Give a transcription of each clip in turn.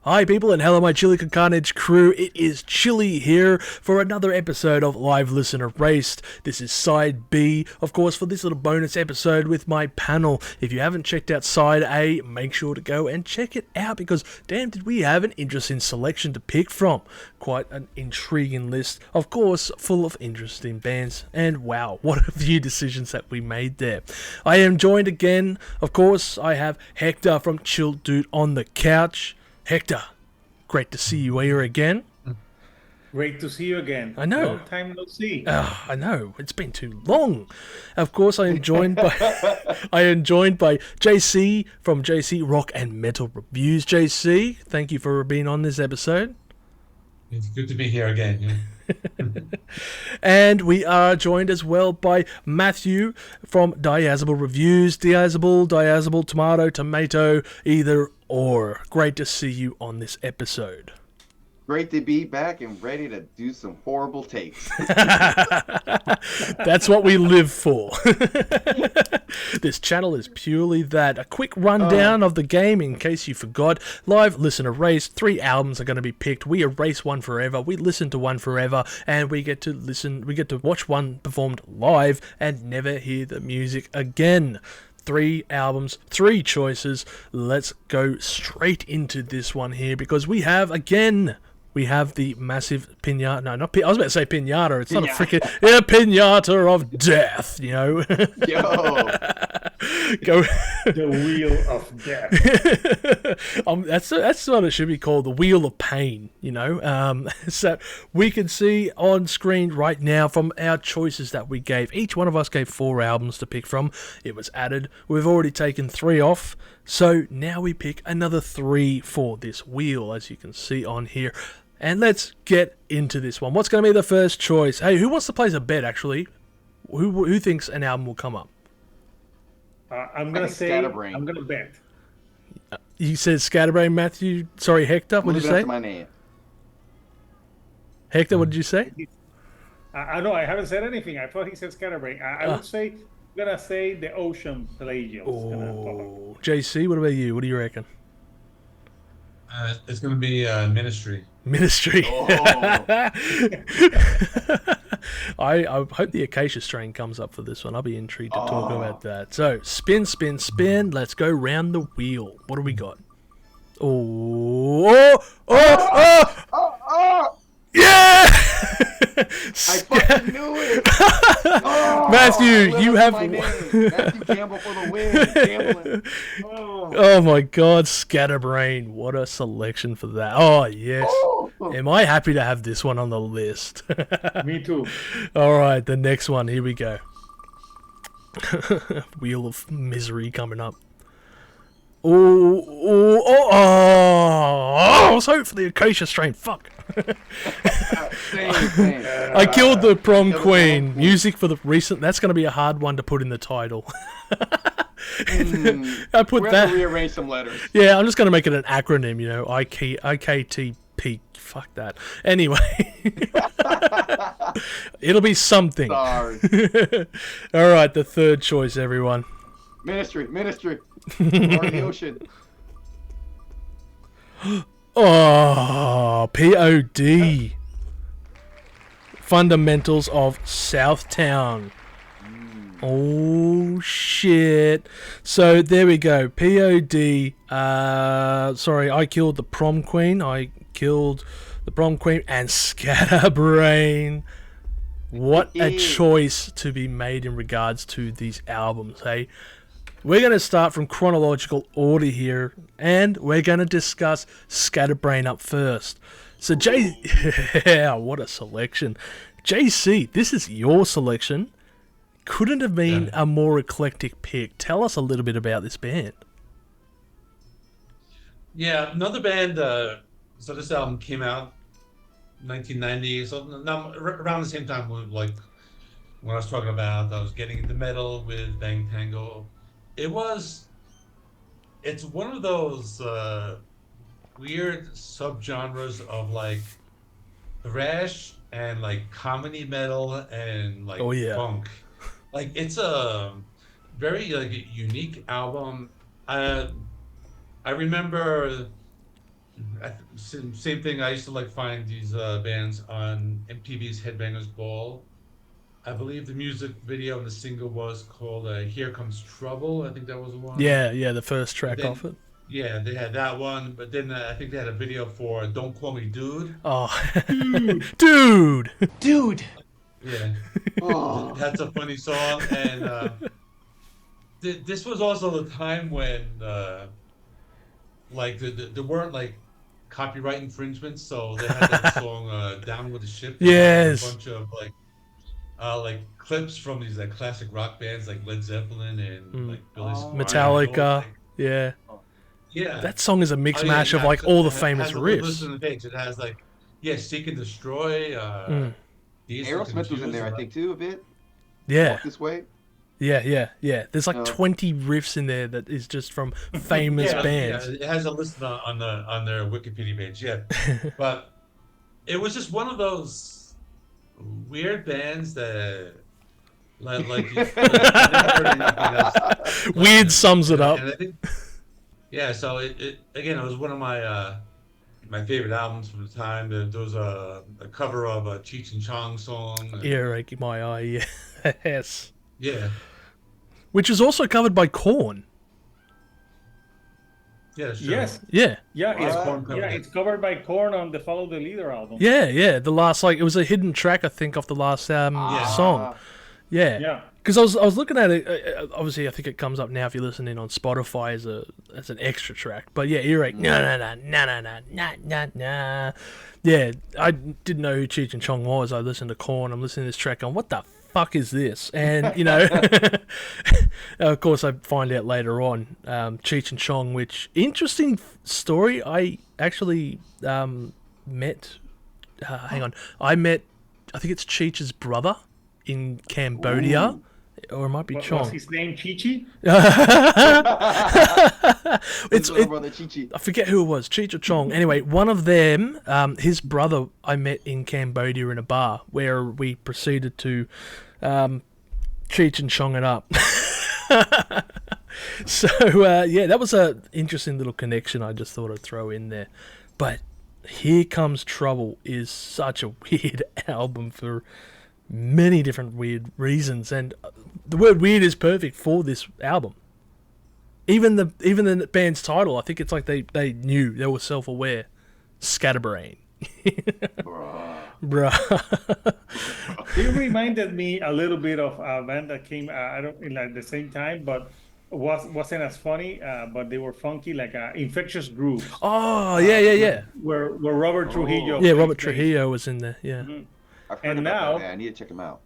Hi people and hello my Chili con Carnage crew, it is Chili here for another episode of Live Listener Raced. This is Side B, of course, for this little bonus episode with my panel. If you haven't checked out Side A, make sure to go and check it out because damn did we have an interesting selection to pick from. Quite an intriguing list, of course, full of interesting bands, and wow, what a few decisions that we made there. I am joined again, of course, I have Hector from Chill Dude on the Couch. Hector, great to see you here again. Great to see you again. I know. Long time no see. I know. It's been too long. Of course, I am joined by JC from JC Rock and Metal Reviews. JC, thank you for being on this episode. It's good to be here again. And we are joined as well by Matthew from Diazable Reviews. Diazable, tomato, either or. Great to see you on this episode. Great to be back and ready to do some horrible takes. That's what we live for. This channel is purely that. A quick rundown of the game in case you forgot. Live Listener Race. 3 albums are going to be picked. We erase one forever. We listen to one forever. And we get to watch one performed live and never hear the music again. 3 albums, 3 choices. Let's go straight into this one here because we have the massive pinata. No, not I was about to say pinata. It's not a freaking pinata of death. You know. Yo, Go. The wheel of death. That's what it should be called. The wheel of pain. You know. So we can see on screen right now from our choices that we gave. Each one of us gave 4 albums to pick from. It was added. We've already taken 3 off. So now we pick another 3 for this wheel, as you can see on here. And let's get into this one. What's going to be the first choice? Hey, who wants to place a bet, actually? Who thinks an album will come up? I'm going to bet. You said Scatterbrain, Matthew. Sorry, Hector, what did you say? My name. Hector, what did you say? I know, I haven't said anything. I thought he said Scatterbrain. I would say, I'm going to say the Ocean Pelagios. Oh, JC, what about you? What do you reckon? It's going to be Ministry. Ministry. Oh. I hope the Acacia strain comes up for this one. I'll be intrigued to talk about that. So, spin. Let's go round the wheel. What do we got? Oh! Yeah! I fucking knew it! Matthew, you have... My name. Matthew Campbell for the win. Gambling. Oh my god, Scatterbrain. What a selection for that. Oh, yes. Am I happy to have this one on the list? Me too. Alright, the next one. Here we go. Wheel of Misery coming up. I was hoping for the Acacia strain. Fuck. Same. I killed the prom queen. Music for the recent. That's going to be a hard one to put in the title. I put We're that. gonna rearrange some letters. Yeah, I'm just going to make it an acronym. You know, IKTP. Fuck that. Anyway, it'll be something. Sorry. All right, the third choice, everyone. Ministry. Or the ocean. Oh, P.O.D. Fundamentals of Southtown. Oh, shit. So, there we go. P.O.D. Sorry, I killed the prom queen. And Scatterbrain. What a choice to be made in regards to these albums, hey? We're going to start from chronological order here, and we're going to discuss Scatterbrain up first. So, yeah, what a selection. JC, this is your selection. Couldn't have been a more eclectic pick. Tell us a little bit about this band. Yeah, another band. So this album came out 1990. So now, around the same time, when I was talking about, I was getting into metal with Bang Tango. It's one of those weird subgenres of like thrash and like comedy metal and like punk. Like it's a very like unique album. I remember Same thing. I used to like find these bands on MTV's Headbangers Ball. I believe the music video and the single was called "Here Comes Trouble." I think that was the one. Yeah, yeah, the first But track off then, it. yeah, they had that one. But then I think they had a video for "Don't Call Me Dude." Oh, Dude. dude. Dude. Yeah, Oh. that's a funny song. And this was also the time when like there weren't like copyright infringements, so they had that song "Down with the Ship." They had a Yes. bunch of like clips from these like classic rock bands like Led Zeppelin and Mm. like Billy Oh. Joel. Metallica. Like, Yeah. yeah. That song is a Oh mix yeah, mash of yeah. like So all the it famous has a listen riffs. to the page. It has like yeah, Seek and Destroy, Mm. Dazed and Aerosmith was in Confused, there, I and, think, too, a bit. Yeah. Walk This Way. Yeah. There's like Uh, 20 riffs in there that is just from famous yeah, bands. it has a list on their Wikipedia page. Yeah, but it was just one of those weird bands that you never heard anything else like Weird this. sums it up. And I think yeah, so it again it was one of my favorite albums from the time. There was a cover of a Cheech and Chong song. And, Earache in my eye, yes. yeah, Which is also covered by Korn. yeah, that's true. Yes. Yeah. Yeah, Yeah, it's, Korn covered it. it's covered by Korn on the Follow the Leader album. Yeah. The last, like, it was a hidden track, I think, off the last song. Yeah. Yeah. Because I was looking at it. Obviously, I think it comes up now if you're listening on Spotify as an extra track. But yeah, Earache. No. Yeah, I didn't know who Cheech and Chong was. I listened to Korn. I'm listening to this track. Going, what the fuck is this? And you know, of course, I find out later on Cheech and Chong. Which interesting story. I actually met. Hang on, I met. I think it's Cheech's brother in Cambodia. Or it might be Was Chong. his name Chichi? It's Little brother Chi-Chi. I forget who it was, Cheech or Chong. Anyway, one of them, his brother, I met in Cambodia in a bar where we proceeded to Cheech and Chong it up. So yeah, that was a interesting little connection. I just thought I'd throw in there. But Here Comes Trouble is such a weird album for many different weird reasons, and the word weird is perfect for this album. Even the band's title, I think it's like they knew, they were self-aware. Scatterbrain. Bruh. He reminded me a little bit of a band that came I don't like the same time, but wasn't as funny. But they were funky, like Infectious Grooves, Oh, yeah. where Robert Trujillo. Yeah, plays Robert bass. Trujillo was in there, yeah. I've heard And about now- that band. I need to check him out.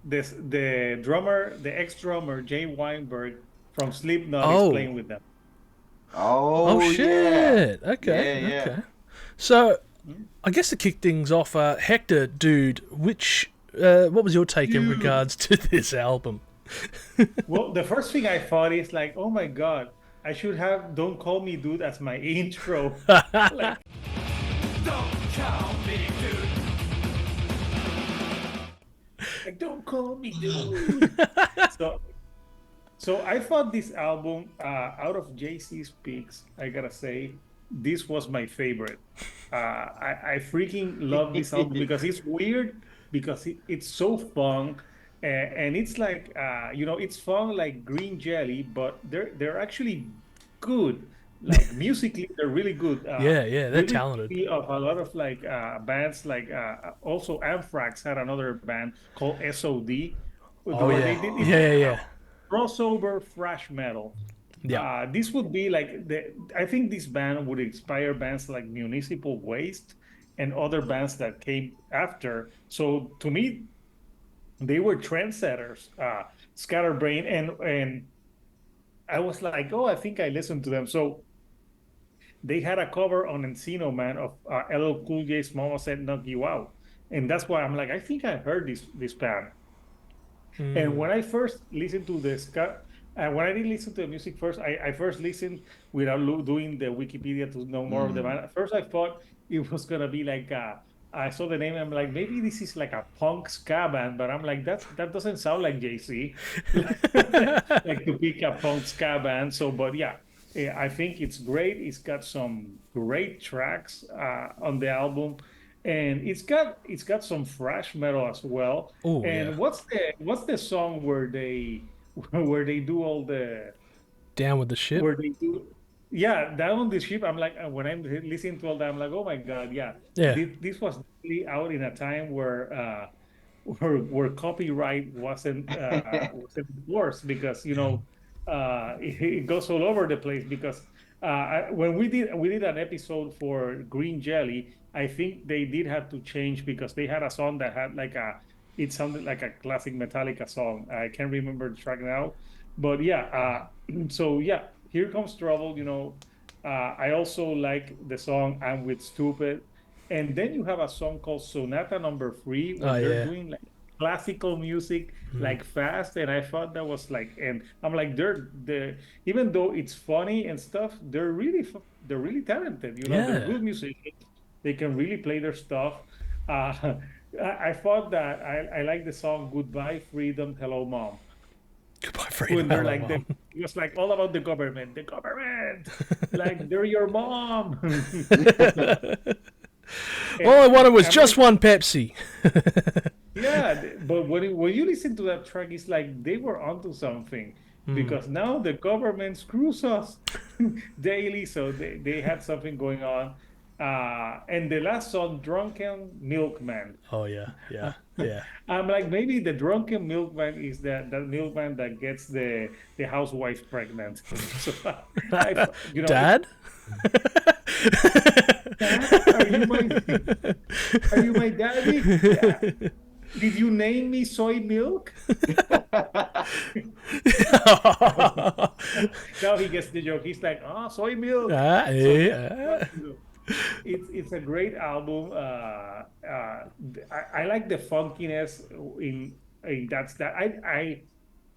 The ex-drummer Jay Weinberg from Slipknot Oh. is playing with them. Oh, Oh, shit. Okay, Yeah. okay. So, I guess to kick things off, Hector, dude, what was your take in regards to this album? Well, the first thing I thought is like, oh my god, I should have "Don't Call Me Dude" as my intro. Like, like, don't call me dude. So I thought this album, out of JC's picks, I gotta say, this was my favorite. I freaking love this album because it's weird, because it's so fun, and it's like it's fun like green jelly, but they're actually good. Like musically, they're really good. Yeah, they're really talented. Of a lot of like bands, like also Anthrax had another band called SOD. Oh, where yeah. they did Yeah. crossover thrash metal. Yeah. This would be like I think this band would inspire bands like Municipal Waste and other bands that came after. So to me, they were trendsetters. Scatterbrain, and I was like, oh, I think I listened to them. So they had a cover on Encino Man of LL Cool J's "Mama Said Knock You Out," and that's why I'm like, I think I heard this band. And when I first listened to when I didn't listen to the music first, I first listened without doing the Wikipedia to know more of the band. At first, I thought it was gonna be like I saw the name. I'm like, maybe this is like a punk ska band, but I'm like, that doesn't sound like JC, like to pick a punk ska band. So, but yeah. I think it's great. It's got some great tracks on the album, and it's got some thrash metal as well. Oh yeah. And what's the song where they where they do all the Down with the ship. where they do yeah, down on the ship. I'm like, when I'm listening to all that, I'm like, oh my God, yeah, Yeah. this was really out in a time where copyright wasn't enforced, because it goes all over the place, because when we did an episode for Green Jelly, I think they did have to change because they had a song that had like it sounded like a classic Metallica song. I can't remember the track now, but yeah. So yeah, Here Comes Trouble. I also like the song I'm with Stupid. And then you have a song called Sonata Number 3, where Oh they're yeah. doing like classical music, like fast. And I thought that was like, and I'm like, even though it's funny and stuff, they're really talented. They're Yeah. good musicians. They can really play their stuff. Uh, I thought that I like the song Goodbye Freedom, Hello Mom, Goodbye, freedom. when they're Hello, like mom. it was like all about the government, like they're your mom. All I And wanted was I'm just like, one Pepsi. yeah, but when you listen to that track, it's like they were onto something, because now the government screws us daily, so they had something going on. And the last song, Drunken Milkman. Oh yeah. Yeah. Yeah. I'm like, maybe the drunken milkman is that milkman that gets the housewife pregnant. So Dad. Dad, are you my daddy? Yeah. Did you name me soy milk? Now he gets the joke. He's like, oh, soy milk. Ah, So yeah, yeah. it's a great album. I like the funkiness in that.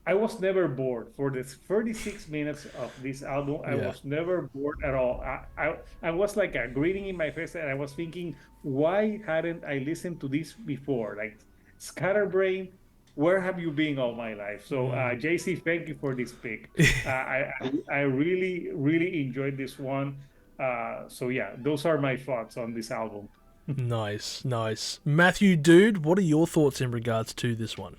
I was never bored for the 36 minutes of this album. I Yeah. was never bored at all. I was like a grinning in my face, and I was thinking, why hadn't I listened to this before? Like, Scatterbrain, where have you been all my life? So, JC, thank you for this pick. I really, really enjoyed this one. So yeah, those are my thoughts on this album. Nice, nice. Matthew, dude, what are your thoughts in regards to this one?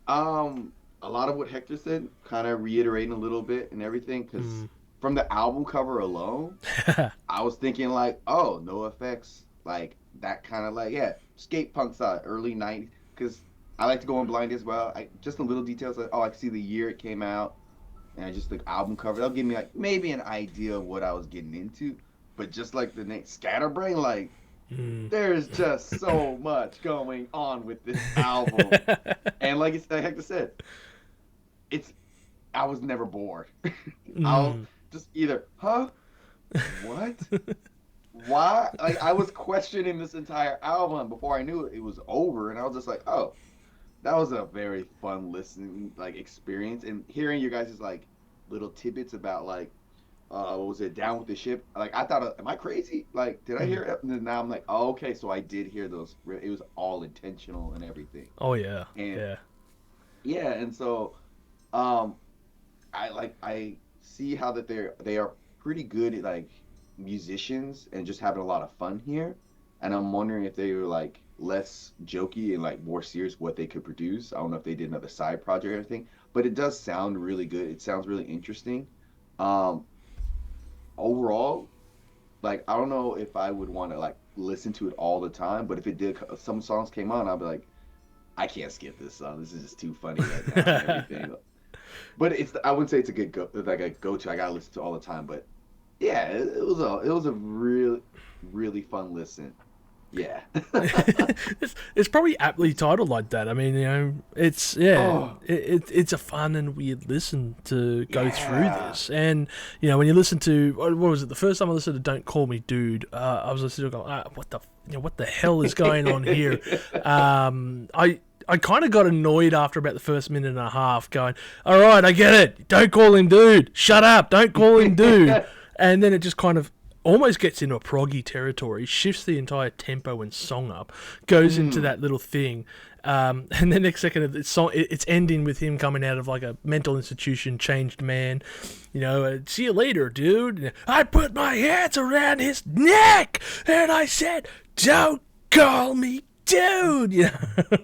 A lot of what Hector said, kind of reiterating a little bit and everything, because from the album cover alone, I was thinking like, oh, no effects, like that kind of like, yeah, skate punk style, early '90s. Because I like to go on blind as well. Just the little details, like, oh, I can see the year it came out, and just the album cover. That'll give me like maybe an idea of what I was getting into. But just like the name Scatterbrain, like there's just so much going on with this album, and like Hector said, I was never bored. I'll just either, huh? What? Why? Like, I was questioning this entire album before I knew it was over, and I was just like, oh, that was a very fun listening like experience, and hearing you guys' like little tidbits about like what was it, Down with the Ship, like I thought, am I crazy, like did I hear it? And then now I'm like, oh, okay, so I did hear those, it was all intentional and everything. Oh yeah, And yeah, and so I see how that they are pretty good at like musicians and just having a lot of fun here, and I'm wondering if they were like less jokey and like more serious what they could produce. I don't know if they did another side project or anything, but it does sound really good. It sounds really interesting. Um, Overall, like I don't know if I would want to like listen to it all the time, but if it did, some songs came on, I'd be like, I can't skip this song. This is just too funny right now and everything. But I wouldn't say it's a good go to. I gotta listen to all the time. But yeah, it was a really really fun listen. Yeah. it's probably aptly titled like that. I mean, it's it's a fun and weird listen to go through this. And when you listen to what was it? The first time I listened to "Don't Call Me Dude," I was listening to it going, what the hell is going on here? I kind of got annoyed after about the first minute and a half, going, all right, I get it. Don't call him dude. Shut up. Don't call him dude. And then it just kind of almost gets into a proggy territory, shifts the entire tempo and song up, goes into that little thing. And the next second, it's ending with him coming out of like a mental institution, changed man. You know, see you later, dude. I put my hands around his neck and I said, "Don't call me dude." You know,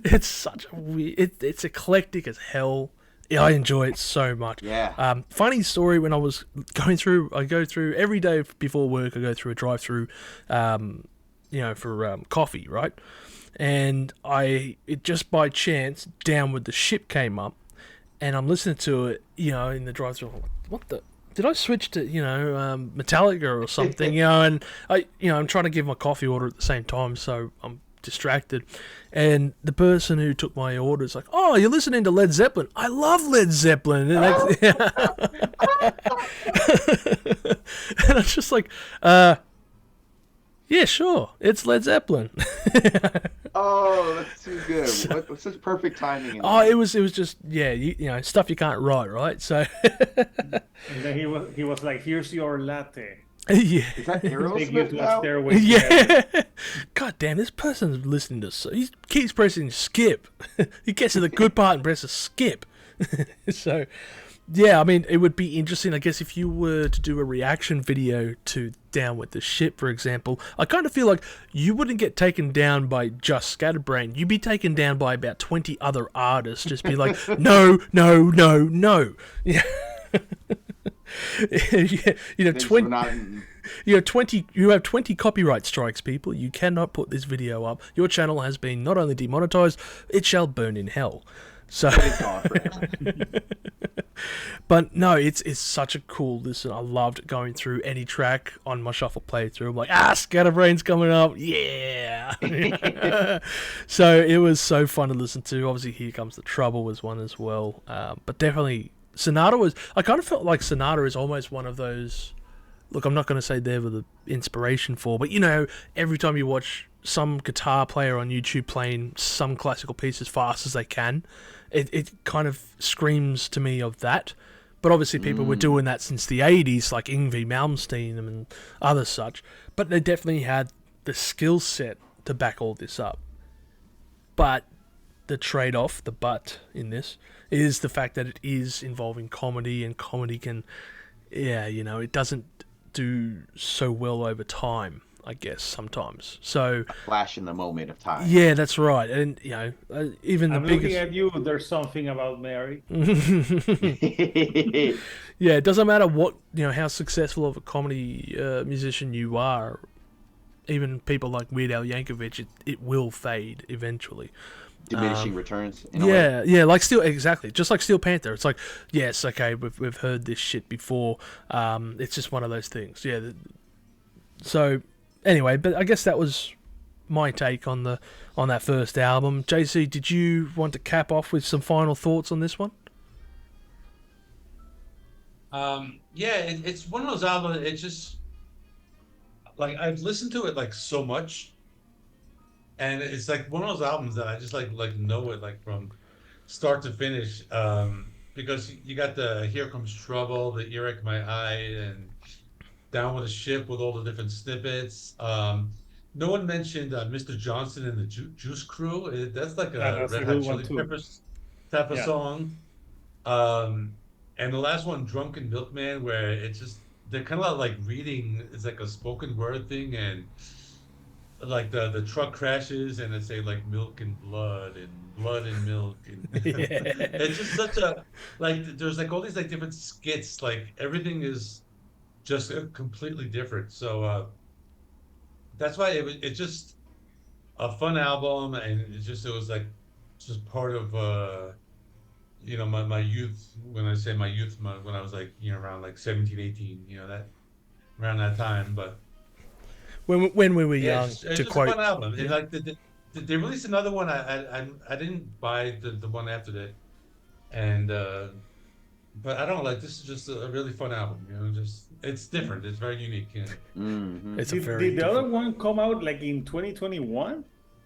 it's such a weird. It's eclectic as hell. Yeah, I enjoy it so much. Yeah. Funny story, when I was I go through every day before work, I go through a drive-through, for coffee, right? And it just by chance, Down with the Ship came up, and I'm listening to it, in the drive-through. I'm like, what the? Did I switch to, Metallica or something, and I'm trying to give my coffee order at the same time, so I'm distracted. And the person who took my order is like, "Oh, you're listening to Led Zeppelin? I love Led Zeppelin." And, and I was just like, yeah, sure, it's Led Zeppelin. Oh, that's too good. What such perfect timing. It was just, stuff you can't write, right? So And then he was like, "Here's your latte." yeah. Is that Take you Aerosmith to a now? stairway. Yeah. God damn, this person's listening to. He keeps pressing skip. He gets to the good part and presses skip. So, yeah, I mean, it would be interesting, I guess, if you were to do a reaction video to Down with the Ship, for example. I kind of feel like you wouldn't get taken down by just Scatterbrain. You'd be taken down by about 20 other artists. Just be like, no, no, no, no. Yeah. Yeah, 20. You have 20 copyright strikes, people. You cannot put this video up. Your channel has been not only demonetized, it shall burn in hell. So, but no, it's such a cool listen. I loved going through any track on my shuffle playthrough. I'm like, Scatterbrain's coming up, yeah. So it was so fun to listen to. Obviously, Here Comes the Trouble was one as well. But definitely, I kind of felt like Sonata is almost one of those. Look, I'm not going to say they were the inspiration for, but every time you watch some guitar player on YouTube playing some classical piece as fast as they can, it kind of screams to me of that. But obviously people were doing that since the 80s, like Yngwie Malmsteen and others such. But they definitely had the skill set to back all this up. But the trade-off, the but in this, is the fact that it is involving comedy, and comedy can, it doesn't do so well over time, I guess, sometimes. So A flash in the moment of time. yeah, that's right. And even I'm the looking biggest at you. There's something about Mary. yeah, it doesn't matter what, how successful of a comedy musician you are. Even people like Weird Al Yankovic, it will fade eventually. Diminishing returns. In a way. Yeah, like just like Steel Panther. It's like, yes, okay, we've heard this shit before. It's just one of those things. Yeah. So anyway, but I guess that was my take on that first album. JC, did you want to cap off with some final thoughts on this one? It's one of those albums. It's just like I've listened to it like so much, and it's like one of those albums that I just like know it like from start to finish. Because you got the Here Comes Trouble, the Earache My Eye, and Down with the Ship with all the different snippets. No one mentioned Mr. Johnson and the Juice Crew. That's like a That's Red a Hot good one Chili too. Peppers type of Yeah. song. And the last one, Drunken Milkman, where it's just they're kind of like reading. It's like a spoken word thing, and like the truck crashes, and they say like milk and blood and milk, and it's just such a like. There's like all these like different skits. Like everything is just completely different. So that's why it's just a fun album, and it was like just part of my youth. When I say my youth, when I was like around like 17, 18, that around that time. But When we were young, it's to just quote, a fun album. And like they released another one. I didn't buy the one after that, and but I don't know, like this is just a really fun album. Just it's different. It's very unique. Mhm. it's a Did, very did the other different. one come out like in 2021?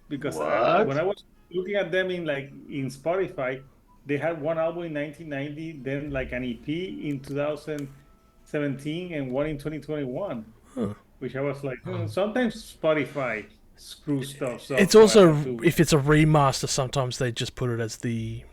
Because What? when I was looking at them in Spotify, they had one album in 1990, then like an EP in 2017, and one in 2021. Huh. Which I was like, sometimes Spotify screw stuff up. It's so I also, have to- if it's a remaster, sometimes they just put it as the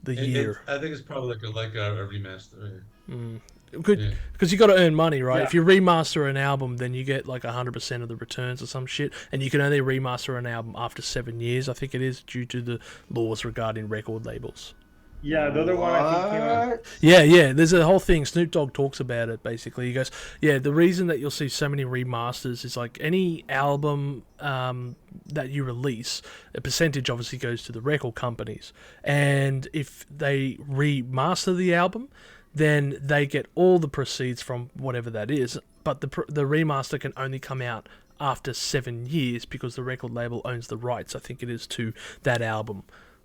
year. I think it's probably like a remaster. Yeah. Because you got to earn money, right? Yeah. If you remaster an album, then you get like 100% of the returns or some shit, and you can only remaster an album after 7 years. I think it is due to the laws regarding record labels. Yeah, the other one I think came out. What? Yeah. There's a whole thing. Snoop Dogg talks about it. Basically, he goes, "Yeah, the reason that you'll see so many remasters is like any album that you release, a percentage obviously goes to the record companies, and if they remaster the album, then they get all the proceeds from whatever that is. But the remaster can only come out after 7 years because the record label owns the rights. I think it is to that album."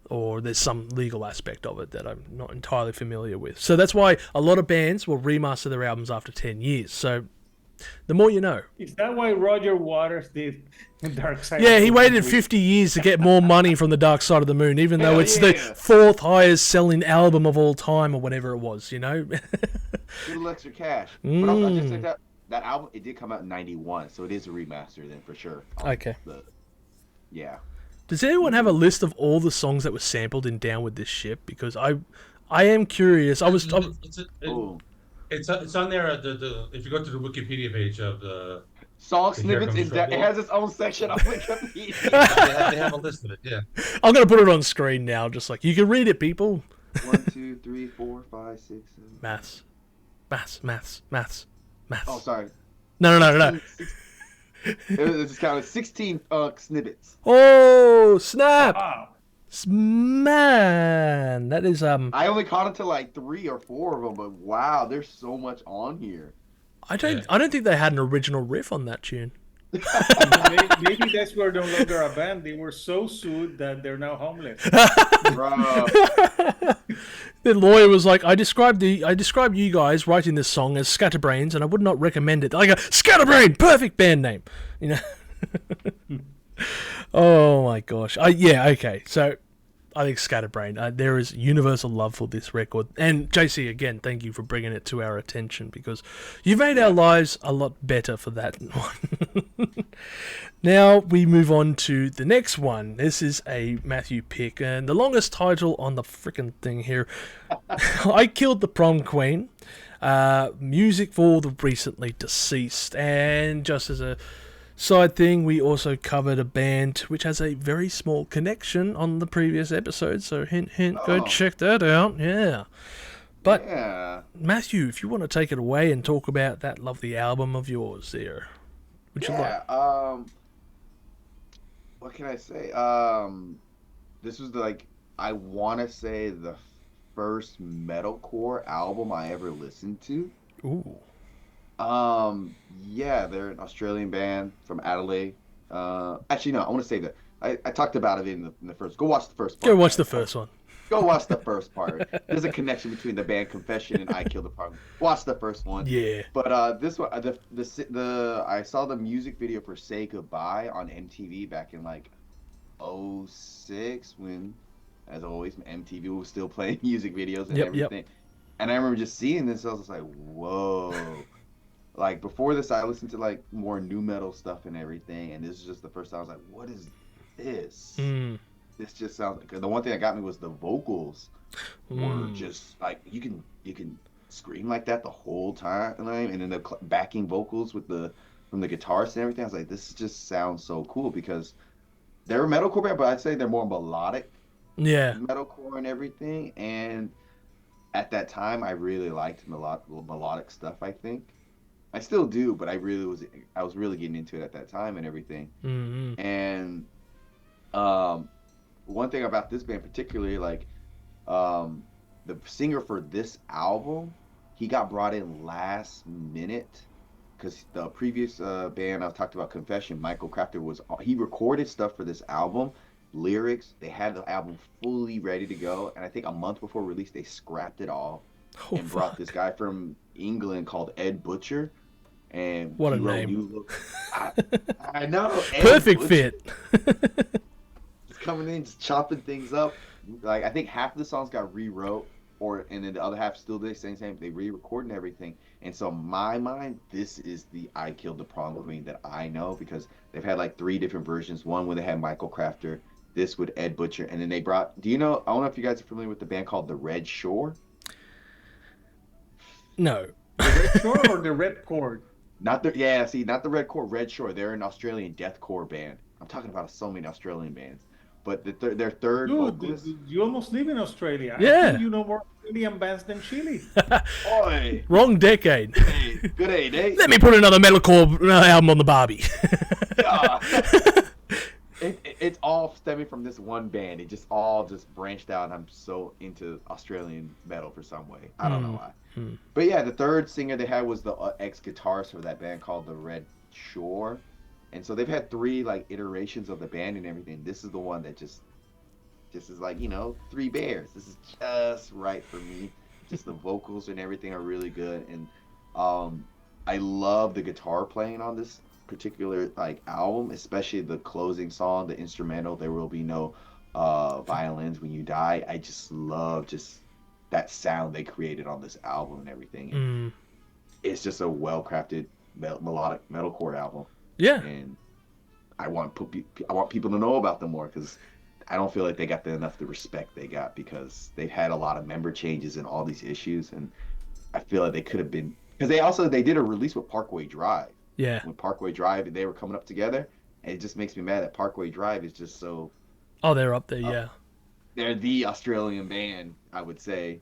Or there's some legal aspect of it that I'm not entirely familiar with. So that's why a lot of bands will remaster their albums after 10 years. So the more you know. Is that why Roger Waters did Dark Side? Yeah, of he the waited Moon? 50 years to get more money from the Dark Side of the Moon, even though Hell it's the yeah. fourth highest selling album of all time or whatever it was, you know? Little extra cash. But I'll just say that album, it did come out in '91, so it is a remaster then for sure. Okay. Yeah. Does anyone have a list of all the songs that were sampled in Down With This Ship? Because I am curious. Oh. It's on there. If you go to the Wikipedia page of the Song The Here snippets, Comes it Trouble. has its own section on Wikipedia. they have a list of it. Yeah. I'm going to put it on screen now, just like, you can read it, people. 1, 2, 3, 4, 5, 6, 7. Maths. Oh, sorry. No. It's counted 16 snippets. Oh, snap! Wow. Man, that is I only caught it to like 3 or 4 of them, but wow, there's so much on here. I don't think they had an original riff on that tune. Maybe that's where they're no longer a band. They were so sued that they're now homeless. Bro. The lawyer was like, I described you guys writing this song as Scatterbrains, and I would not recommend it. I go, Scatterbrain, perfect band name, you know. Oh my gosh. Okay. So I think Scatterbrain. There is universal love for this record, and JC, again, thank you for bringing it to our attention because you've made our lives a lot better for that one. Now we move on to the next one. This is a Matthew pick, and the longest title on the freaking thing here. I Killed the Prom Queen. Music for the recently deceased, and just as a side thing, we also covered a band which has a very small connection on the previous episode, so hint, go check that out. Yeah. But Yeah. Matthew, if you want to take it away and talk about that lovely album of yours there, would you like? What can I say? This was I want to say the first metalcore album I ever listened to. Ooh. Yeah, they're an Australian band from Adelaide. Actually, no, I want to say that I talked about it in the first. Go watch the first part. Go watch the first one. Go watch the first part. There's a connection between the band Confession and I Killed the Prom. Watch the first one. Yeah. But this one, I saw the music video for "Say Goodbye" on MTV back in like '06 when, as always, MTV was still playing music videos and everything. And I remember just seeing this, I was just like, whoa. Like before this, I listened to like more new metal stuff and everything, and this is just the first time I was like, what is this? This just sounds like, the one thing that got me was the vocals were just like, you can scream like that the whole time, and then the backing vocals from the guitarists and everything. I was like, this just sounds so cool because they're a metalcore band, but I'd say they're more melodic. Yeah. Metalcore and everything, and at that time, I really liked melodic stuff. I think I still do, but I was really getting into it at that time and everything. Mm-hmm. And one thing about this band particularly, like the singer for this album, he got brought in last minute because the previous band I've talked about, Confession, Michael Crafter, he recorded stuff for this album, lyrics. They had the album fully ready to go, and I think a month before release they scrapped it all and brought this guy from England called Ed Butcher. And what a he wrote name! I know. Perfect fit. Just coming in, just chopping things up. Like I think half of the songs got rewrote, and then the other half still the same. They re-recording everything, and so in my mind, this is the "I Killed the Prom Queen" that I know because they've had like three different versions. One where they had Michael Crafter, this with Ed Butcher, and then they brought. Do you know? I don't know if you guys are familiar with the band called the Red Shore. No. The red shore or the red cord? Not the yeah, see, not the Red Core, Red Shore. They're an Australian deathcore band. I'm talking about so many Australian bands, but their third Dude, vocalist. you almost live in Australia. I Yeah. think you know more Australian bands than Chile. Oi, Wrong decade. good day, eh? Let me put another metalcore album on the Barbie. Yeah. It's all stemming from this one band. It just all just branched out. And I'm so into Australian metal for some way. I don't know why. But yeah, the third singer they had was the ex-guitarist for that band called the Red Shore. And so they've had three like iterations of the band and everything. This is the one that just is like, three bears. This is just right for me. Just the vocals and everything are really good. And I love the guitar playing on this particular like album, especially the closing song, the instrumental, "There Will Be No Violins When You Die." I just love just that sound they created on this album and everything. And it's just a well-crafted melodic metalcore album. Yeah. And I want people to know about them more because I don't feel like they got enough the respect they got because they've had a lot of member changes and all these issues, and I feel like they could have been because they did a release with Parkway Drive. Yeah. When Parkway Drive, they were coming up together, and it just makes me mad that Parkway Drive is just so. Oh, they're up there, yeah. They're the Australian band, I would say.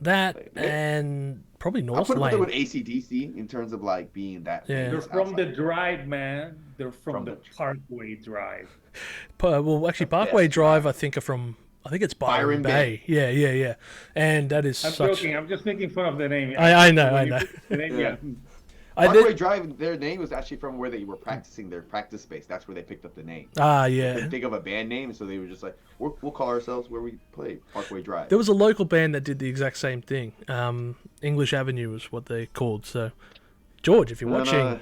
That and probably I'll North put them Lane. with AC/DC in terms of like being that. Yeah. They're famous from the outside. drive, man. They're from the the- Parkway Drive. Well, actually, Parkway best Drive, drive. I think it's Byron Byron Bay. Bay. Yeah. And that is I'm such. joking. I'm just making fun of the name. I know. When you put the name, Yeah. I Parkway did. Drive, their name was actually from where they were practicing their practice space. That's where they picked up the name. Ah, They yeah. couldn't think of a band name, so they were just like, we'll call ourselves where we play, Parkway Drive. There was a local band that did the exact same thing. English Avenue is what they called. So, George, if you're watching,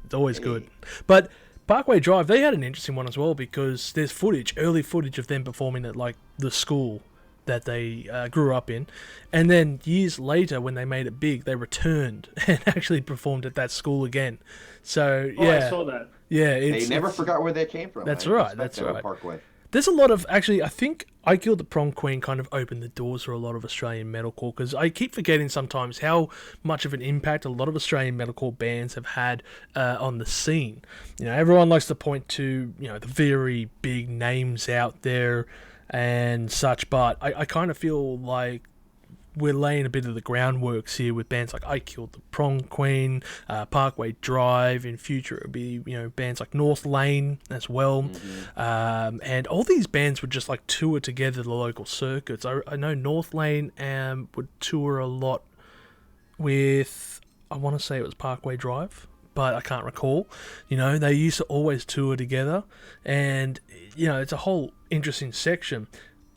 it's always good. But Parkway Drive, they had an interesting one as well because there's early footage of them performing at like the school that they grew up in, and then years later when they made it big, they returned and actually performed at that school again. So Oh, yeah, I saw that. yeah, They never forgot where they came from. That's I right, respect that's that with right. Parkway. there's a lot of actually. I think I Killed the Prom Queen kind of opened the doors for a lot of Australian metalcore because I keep forgetting sometimes how much of an impact a lot of Australian metalcore bands have had on the scene. You know, everyone likes to point to the very big names out there and such, but I kind of feel like we're laying a bit of the groundworks here with bands like I Killed the Prom Queen, Parkway Drive. In future, it would be bands like North Lane as well, and all these bands would just like tour together the local circuits. I know North Lane would tour a lot with, I want to say it was Parkway Drive, but I can't recall. They used to always tour together, and it's a whole interesting section.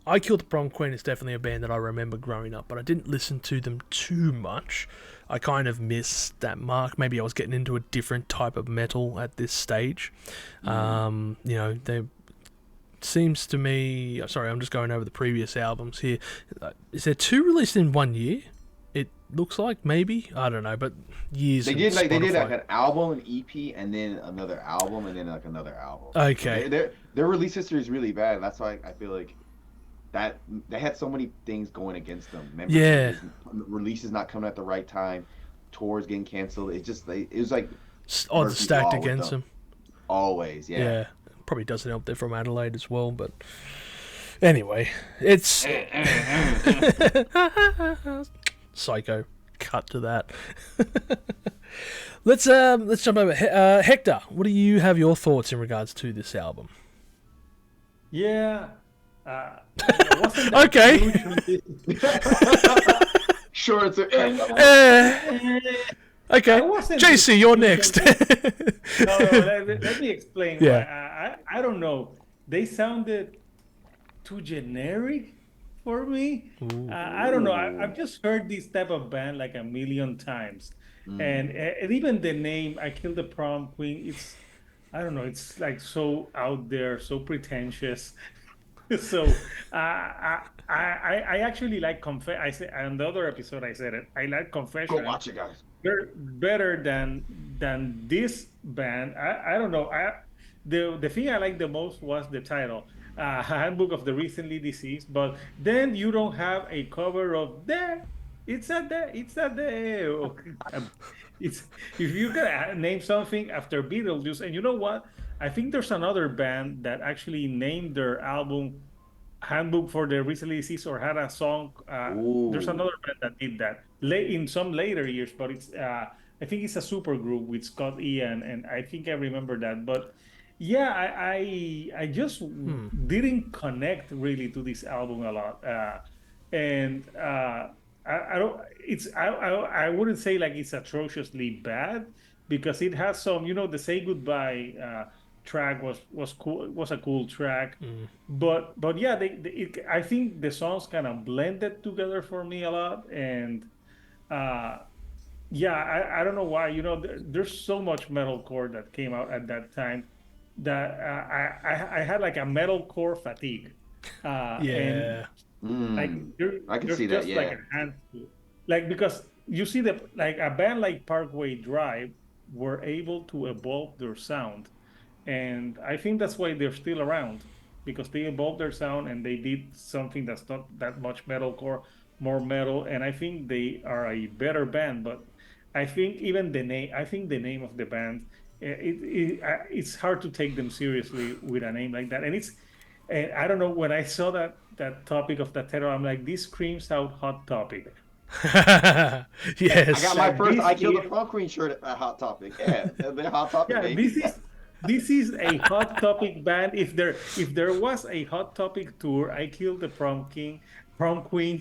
I Killed the Prom Queen is definitely a band that I remember growing up, but I didn't listen to them too much. I kind of missed that mark. Maybe I was getting into a different type of metal at this stage. They seems to me... Sorry, I'm just going over the previous albums here. Is there 2 released in 1 year? It looks like, maybe. I don't know, but years. They did like Spotify. an album, an EP, and then another album, and then like another album. Okay. Their release history is really bad. That's why I feel like that they had so many things going against them. Releases not coming at the right time, tours getting canceled. It was like Odds Murphy's stacked Law with against them. Always, yeah. Probably doesn't help they're from Adelaide as well, but anyway, it's psycho. Cut to that. Let's jump over. Hector, what do you have your thoughts in regards to this album? Yeah. It wasn't that Okay. huge. Sure, it's Okay, I wasn't JC, you're next. No, let me explain. Yeah. I don't know. They sounded too generic for me. I don't know. I've just heard this type of band like a million times, and even the name "I Killed the Prom Queen." I don't know. It's like so out there, so pretentious. So I actually like I said on the other episode I said it. I like Go Confession watch it, guys. better than this band. I don't know. The thing I liked the most was the title, Handbook of the Recently Deceased. But then you don't have a cover of there. It's a there. It's a there. It's if you can name something after Beetlejuice, and you know what? I think there's another band that actually named their album Handbook for the Recently Deceased or had a song. There's Ooh. another band that did that late in some later years, but it's I think it's a super group with Scott Ian, and I think I remember that. But yeah, I just didn't connect really to this album a lot, and I don't. I wouldn't say like it's atrociously bad because it has some, the Say Goodbye track was cool, was a cool track, but yeah, I think the songs kind of blended together for me a lot, and uh yeah, I don't know why, there's so much metalcore that came out at that time that I had like a metalcore fatigue, and Yeah. like Mm. I can there's see that. just like Yeah. a handful, like because you see the like a band like Parkway Drive were able to evolve their sound, and I think that's why they're still around because they evolved their sound and they did something that's not that much metalcore, more metal. And I think they are a better band. But I think even the name, I think the name of the band, it's hard to take them seriously with a name like that. And I don't know, when I saw that topic of that title, I'm like, this screams out Hot Topic. I got Yes. my Like first this I killed a is prom queen shirt at Hot Topic. Yeah, they're Hot Topic, Yeah, baby. this is a Hot Topic band. If there was a Hot Topic tour, I Killed the Prom Queen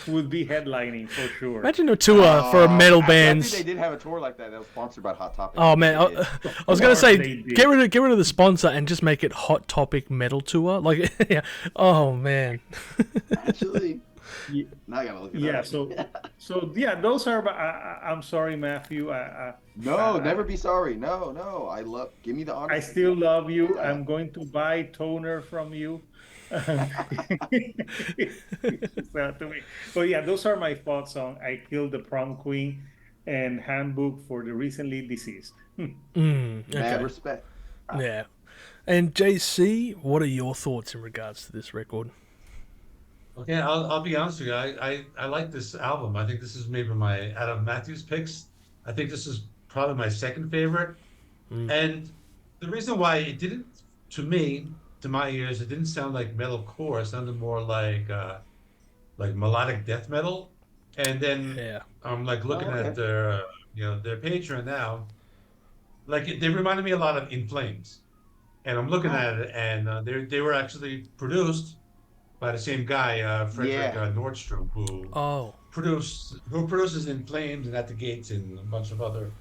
would be headlining for sure. Imagine a tour for a metal Actually, I think they bands. did have a tour like that. That was sponsored by Hot Topic. Oh man, They did. I was gonna Of say course they get did. rid of the sponsor and just make it Hot Topic Metal Tour. Like, yeah. Oh man. Actually, Ye- now I gotta look it Yeah, up. so yeah, those are. I'm sorry, Matthew. No, I, never be sorry. No, no. Give me the I honesty. still love you. Yeah. I'm going to buy toner from you. So, to me. But yeah, those are my thoughts on I Killed the Prom Queen and Handbook for the Recently Deceased. Mad Okay. respect. Yeah. And JC, what are your thoughts in regards to this record? Okay, I'll be honest with you. I like this album. I think this is maybe my out of Matthew's picks. I think this is probably my second favorite. And the reason why it didn't, to me, to my ears, it didn't sound like metalcore. It sounded more like melodic death metal. And then Yeah. I'm like looking Oh, at okay. their Patreon now. Like they reminded me a lot of In Flames. And I'm looking at it, and they were actually produced by the same guy, Frederick Yeah. Nordstrom, Oh. who produces In Flames and At the Gates and a bunch of other.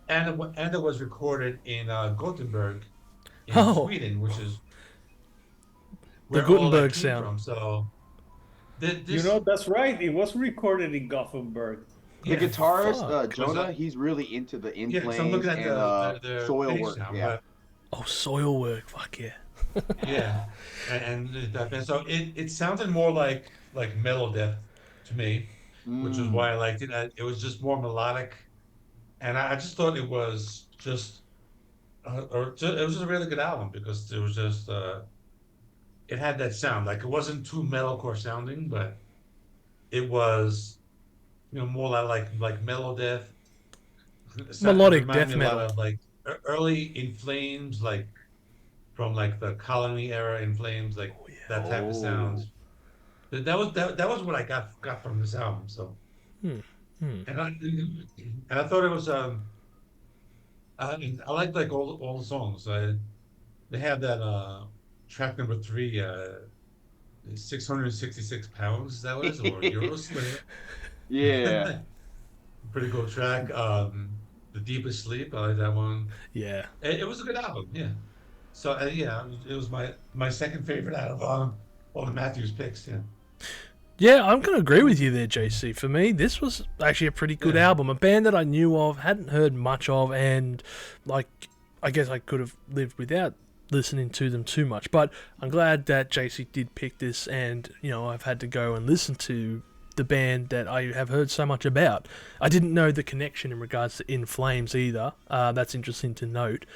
And it was recorded in Gothenburg in Oh. Sweden, which is The where all that Gutenberg came sound. from. So this, That's right. It was recorded in Gothenburg. The yeah, guitarist, Fuck. Jonah, he's really into the In yeah. So I'm Flames looking at and the soil page work. now, Yeah. but Oh, soil work. Fuck yeah. yeah, and so it sounded more like metal death to me, which is Mm. why I liked it. It was just more melodic, and I just thought it was just, it was just a really good album because it was just it had that sound. Like it wasn't too metalcore sounding, but it was more like metal death. It Melodic reminded death me a lot metal. of like early In Flames, like from like the Colony era In Flames, like Oh yeah. that type of sound. Oh. That was what I got from this album. So Hmm. Hmm. and I thought it was I liked like all the songs. They had that track number 3, 666 pounds that was, or euros, Yeah. whatever. Pretty cool track. The Deepest Sleep, I like that one. Yeah. It was a good album, yeah. So yeah, it was my second favorite out of all the Matthews picks. Yeah, Yeah, I'm going to agree with you there, JC. For me, this was actually a pretty good yeah, album. A band that I knew of, hadn't heard much of, and like, I guess I could have lived without listening to them too much. But I'm glad that JC did pick this, and I've had to go and listen to the band that I have heard so much about. I didn't know the connection in regards to In Flames either. That's interesting to note.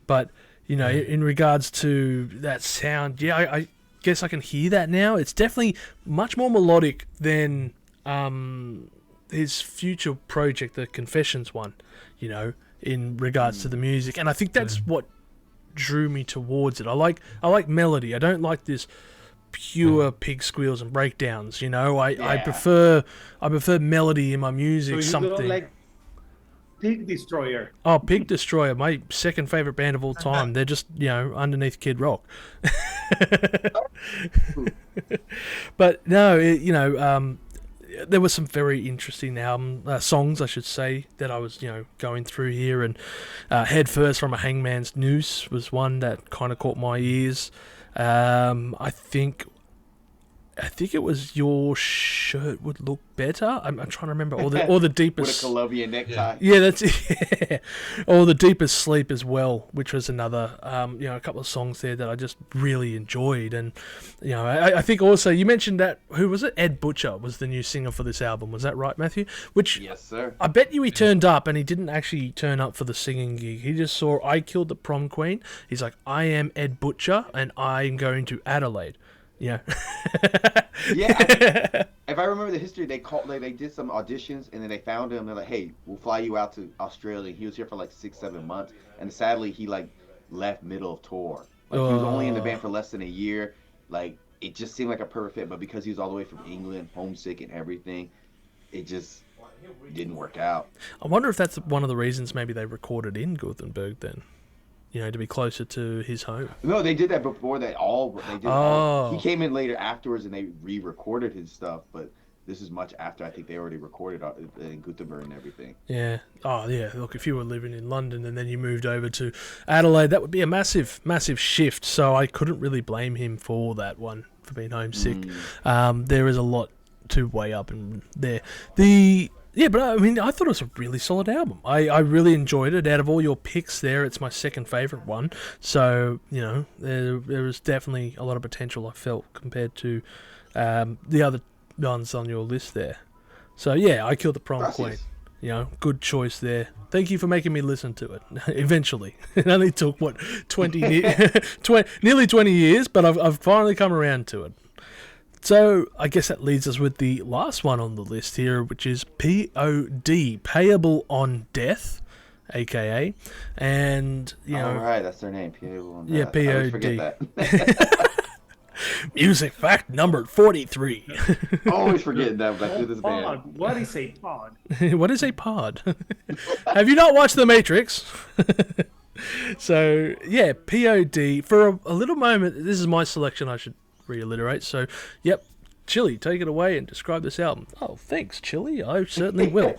But in regards to that sound, I guess I can hear that now. It's definitely much more melodic than his future project, the Confessions one, in regards to the music. And I think that's what drew me towards it. I like melody. I don't like this pure pig squeals and breakdowns. I prefer melody in my music. So you don't like Pig Destroyer? Oh, Pig Destroyer, my second favorite band of all time. They're just underneath Kid Rock. But no, there were some very interesting songs, I should say, that I was going through here, and Head First from a Hangman's Noose was one that kind of caught my ears. I think it was Your Shirt Would Look Better. I'm trying to remember all the deepest. With a Colombian necktie. Yeah, that's it. Or The Deepest Sleep as well, which was another a couple of songs there that I just really enjoyed. And I think also you mentioned that, who was it? Ed Butcher was the new singer for this album. Was that right, Matthew? Which, yes, sir. I bet you he turned up, and he didn't actually turn up for the singing gig. He just saw I Killed the Prom Queen. He's like, I am Ed Butcher, and I'm going to Adelaide. Yeah. Yeah. If I remember the history, they did some auditions, and then they found him. They're like, "Hey, we'll fly you out to Australia." He was here for like 6-7 months, and sadly, he left middle of tour. He was only in the band for less than a year. It just seemed like a perfect fit, but because he was all the way from England, homesick and everything, it just didn't work out. I wonder if that's one of the reasons maybe they recorded in Gothenburg then. To be closer to his home. No, they did that before that. He came in later afterwards, and they re-recorded his stuff. But this is much after I think they already recorded in Gothenburg and everything. Yeah. Oh, yeah. Look, if you were living in London and then you moved over to Adelaide, that would be a massive, massive shift. So I couldn't really blame him for that one, for being homesick. There is a lot to weigh up in there. Yeah, but I mean, I thought it was a really solid album. I really enjoyed it. Out of all your picks there, it's my second favourite one. So, there was definitely a lot of potential, I felt, compared to the other ones on your list there. So, yeah, I Killed the Prom Queen. Good choice there. Thank you for making me listen to it. Eventually. It only took, nearly 20 years, but I've finally come around to it. So, I guess that leads us with the last one on the list here, which is P.O.D, Payable on Death, a.k.a. And, All right, that's their name, Payable on Death. Yeah, P.O.D. I always forget that. Music fact number 43. Always forgetting that through this band. Pod. What is a pod? What is a pod? Have you not watched The Matrix? So, yeah, P.O.D. For a little moment, this is my selection, I should reiterate. So, yep, Chili, take it away and describe this album. Oh, thanks, Chili. I certainly will.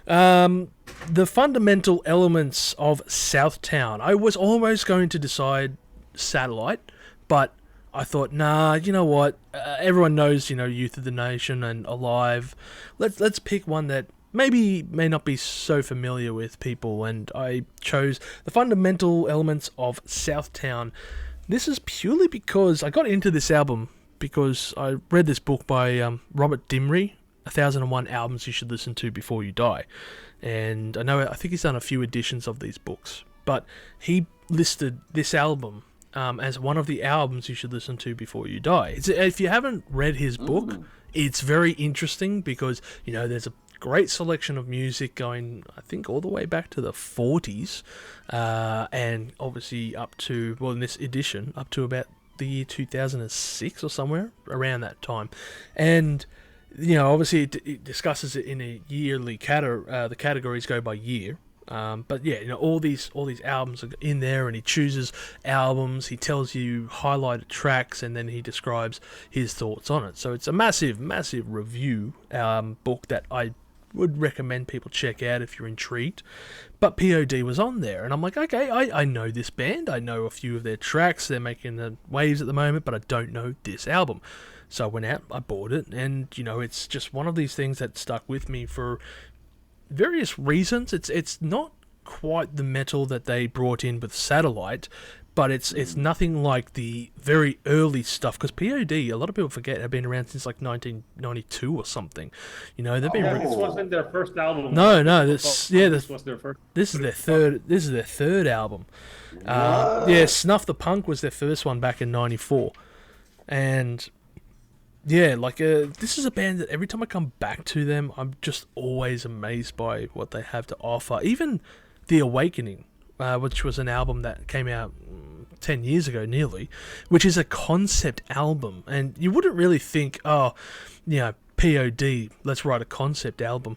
The fundamental elements of Southtown. I was almost going to decide Satellite, but I thought, nah, you know what? Everyone knows, Youth of the Nation and Alive. Let's pick one that may not be so familiar with people, and I chose the fundamental elements of Southtown. This is purely because I got into this album because I read this book by Robert Dimry, 1001 Albums You Should Listen to Before You Die. And I think he's done a few editions of these books, but he listed this album as one of the albums you should listen to before you die. If you haven't read his book, it's very interesting because, there's a great selection of music going, I think, all the way back to the 40s, and obviously up to, in this edition, up to about the year 2006 or somewhere around that time. And, obviously it discusses it in a yearly the categories go by year. But yeah, all these albums are in there, and he chooses albums, he tells you highlighted tracks, and then he describes his thoughts on it. So it's a massive, massive review book that I would recommend people check out if you're intrigued. But P.O.D was on there, and I'm like, okay, I know this band, I know a few of their tracks, they're making the waves at the moment, but I don't know this album. So I went out, I bought it, and it's just one of these things that stuck with me for various reasons. It's not quite the metal that they brought in with Satellite, but it's nothing like the very early stuff, because P.O.D, a lot of people forget, have been around since like 1992 or something. You know, they've been This wasn't their first album. no, this was their first. this is their third album. What? Yeah, Snuff the Punk was their first one back in '94, and yeah, like this is a band that every time I come back to them, I'm just always amazed by what they have to offer. Even The Awakening, which was an album that came out 10 years ago nearly, which is a concept album, and you wouldn't really think, oh, you know, P.O.D, let's write a concept album.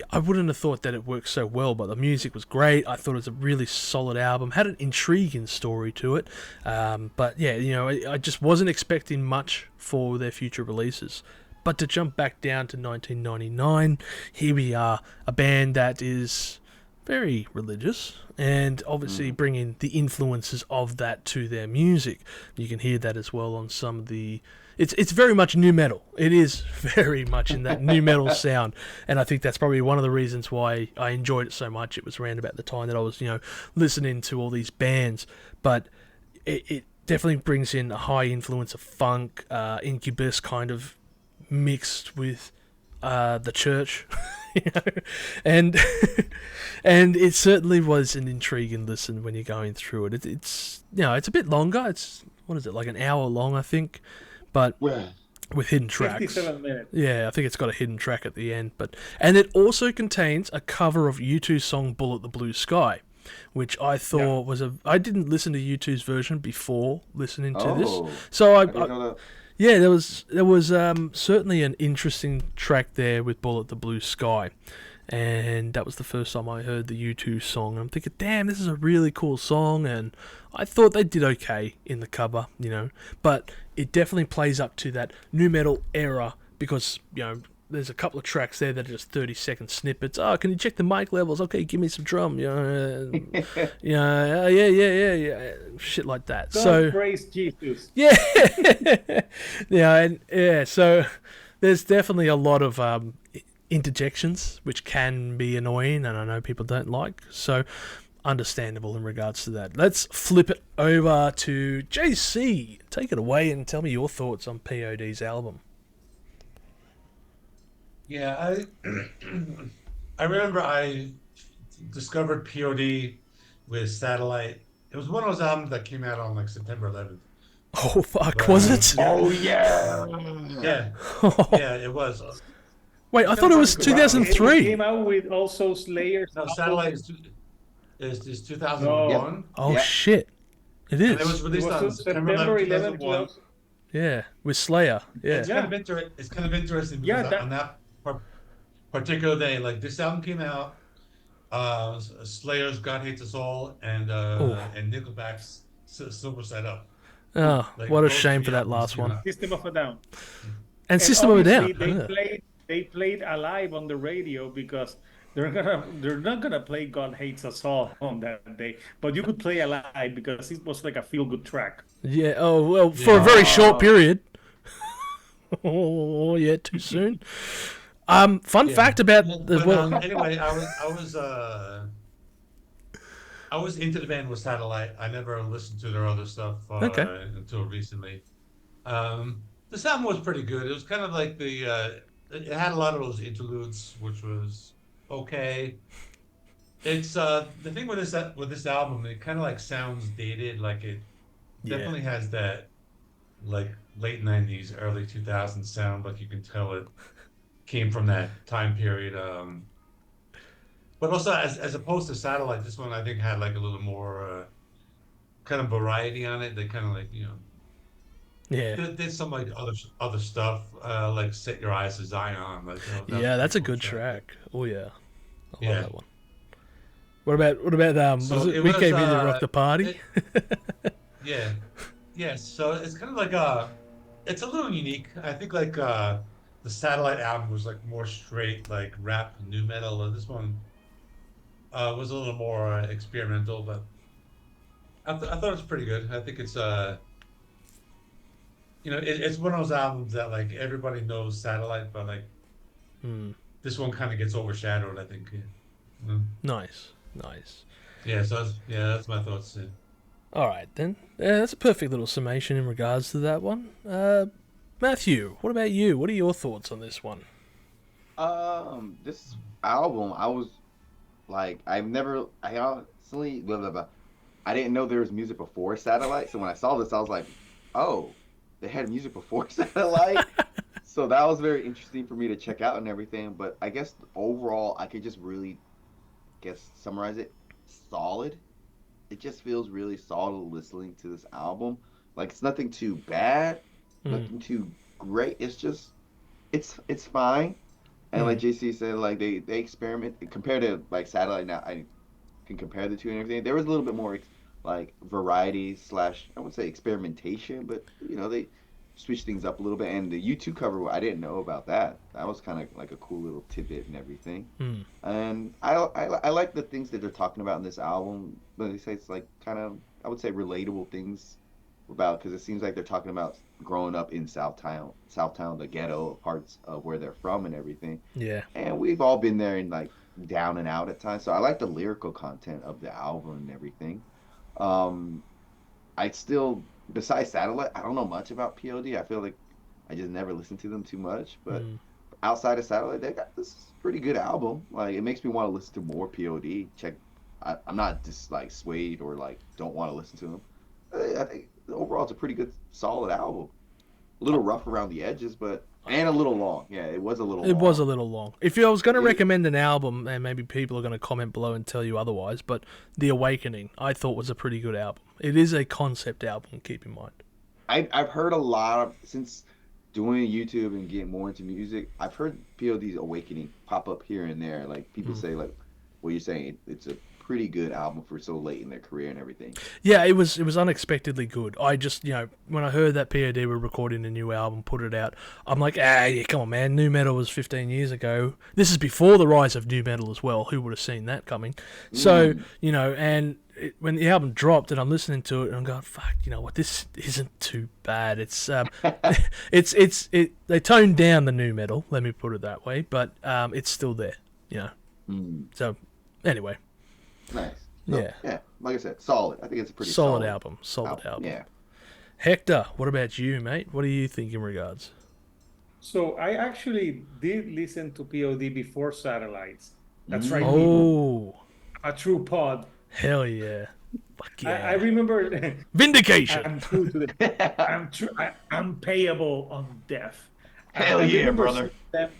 I wouldn't have thought that it worked so well, but the music was great. I thought it was a really solid album, had an intriguing story to it. But yeah, you know, I just wasn't expecting much for their future releases. But to jump back down to 1999, here we are, a band that is very religious and obviously bringing the influences of that to their music. You can hear that as well on some of the... It's very much nu metal. It is very much in that nu metal sound, and I think that's probably one of the reasons why I enjoyed it so much. It was around about the time that I was, you know, listening to all these bands, but it definitely brings in a high influence of funk, Incubus kind of mixed with the church, you know, and and it certainly was an intriguing listen when you're going through it. It's you know, it's a bit longer. It's, what is it, like an hour long, I think. But with hidden tracks. 57 minutes. Yeah, I think it's got a hidden track at the end. And it also contains a cover of U2's song Bullet the Blue Sky, which I thought was I didn't listen to U2's version before listening to this. So I didn't know that. yeah, there was certainly an interesting track there with Bullet the Blue Sky. And that was the first time I heard the U2 song. And I'm thinking, damn, this is a really cool song. And I thought they did okay in the cover, you know. But it definitely plays up to that nu metal era because, you know, there's a couple of tracks there that are just 30-second snippets. Oh, can you check the mic levels? Okay, give me some drum. You know, yeah. Shit like that. God praise Jesus. Yeah. So there's definitely a lot of interjections, which can be annoying, and I know people don't like, so understandable in regards to that. Let's flip it over to JC. Take it away and tell me your thoughts on P.O.D's album. Yeah, I remember I discovered P.O.D with Satellite. It was one of those albums that came out on like September 11th. Oh fuck, was it? Oh yeah. Yeah, it was. Wait, I thought it was 2003. It came out with also Slayer's. No, Satellite is 2001. Oh Yeah. shit, it is. And it was released on September 11th, 2001. Yeah, with Slayer. Yeah. It's kind of interesting because on that particular day, like this album came out, Slayer's God Hates Us All and Nickelback's Silver Side Up. Oh, Like, what a both shame for three that last albums one. System of a Down. And System of a Down. Obviously, they played Alive on the radio because they're not gonna play God Hates Us All on that day, but you could play Alive because it was like a feel good track. Yeah. Oh well, for a very short period. Oh yeah, too soon. Fun fact about anyway, I was into the band with Satellite. I never listened to their other stuff until recently. This album was pretty good. It was kind of like it had a lot of those interludes, which was okay. It's the thing with this album, it kind of like sounds dated. Like it definitely has that like late 90s, early 2000s sound. Like you can tell it came from that time period. But also, as opposed to Satellite, this one I think had like a little more kind of variety on it. They kind of like, you know, did some like other stuff like Set Your Eyes to Zion. Like, you know, that's a good track. Oh yeah, I love that one. What about So we gave you the Rock the Party? So it's kind of like it's a little unique. I think like the Satellite album was like more straight like rap nu metal, and this one was a little more experimental, but I thought it was pretty good. I think it's you know, it's one of those albums that like everybody knows Satellite, but like this one kind of gets overshadowed, I think. Nice. Yeah, so that's my thoughts. All right, then. That's a perfect little summation in regards to that one. Matthew, what about you? What are your thoughts on this one? This album, I was like, I honestly, blah, blah, blah. I didn't know there was music before Satellite. So when I saw this, I was like, oh, they had music before Satellite. So that was very interesting for me to check out and everything. But I guess overall, I could just really guess summarize it solid. It just feels really solid listening to this album. Like it's nothing too bad, Mm, nothing too great. It's just it's fine. And like mm, JC said, like they experiment compared to like Satellite. Now I can compare the two and everything. There was a little bit more like variety slash I would say experimentation, but they switched things up a little bit. And the U2 cover, I didn't know about that. That was kind of like a cool little tidbit and everything. mm. And I like the things that they're talking about in this album, but they say it's like kind of I would say relatable things about because it seems like they're talking about growing up in Southtown, the ghetto parts of where they're from and everything. Yeah. And we've all been there and like down and out at times. So I like the lyrical content of the album and everything. Um, I still, besides Satellite, I don't know much about P.O.D. I feel like I just never listened to them too much. But Mm. outside of Satellite, they got this pretty good album. Like it makes me want to listen to more P.O.D. I'm not just like swayed or like don't want to listen to them. I think overall it's a pretty good, solid album. A little rough around the edges, but and a little long. Yeah, it was a little It was a long. little long. If I was going to It, recommend an album, and maybe people are going to comment below and tell you otherwise, but The Awakening, I thought was a pretty good album. It is a concept album, keep in mind. I've heard a lot of since doing YouTube and getting more into music. I've heard POD's Awakening pop up here and there. Like people Mm. say, like what you're saying, it's a pretty good album for so late in their career and everything. Yeah, it was unexpectedly good. I just, when I heard that P.O.D. were recording a new album, put it out, I'm like, yeah, come on, man. New metal was 15 years ago. This is before the rise of new metal as well. Who would have seen that coming? So, Mm, and when the album dropped and I'm listening to it and I'm going, fuck, you know what? This isn't too bad. It's they toned down the new metal. Let me put it that way, but it's still there. You know. mm, So anyway, nice. So yeah, yeah, like I said, solid. I think it's a pretty solid solid album. Solid album. Yeah. Hector, what about you, mate? What do you think in regards? So I actually did listen to POD before Satellites. That's right, people. Mm. Oh, A true pod. hell yeah. Fuck I yeah. remember Vindication. I'm true to the I'm true I'm payable on death. Hell I yeah, remember brother. seeing them,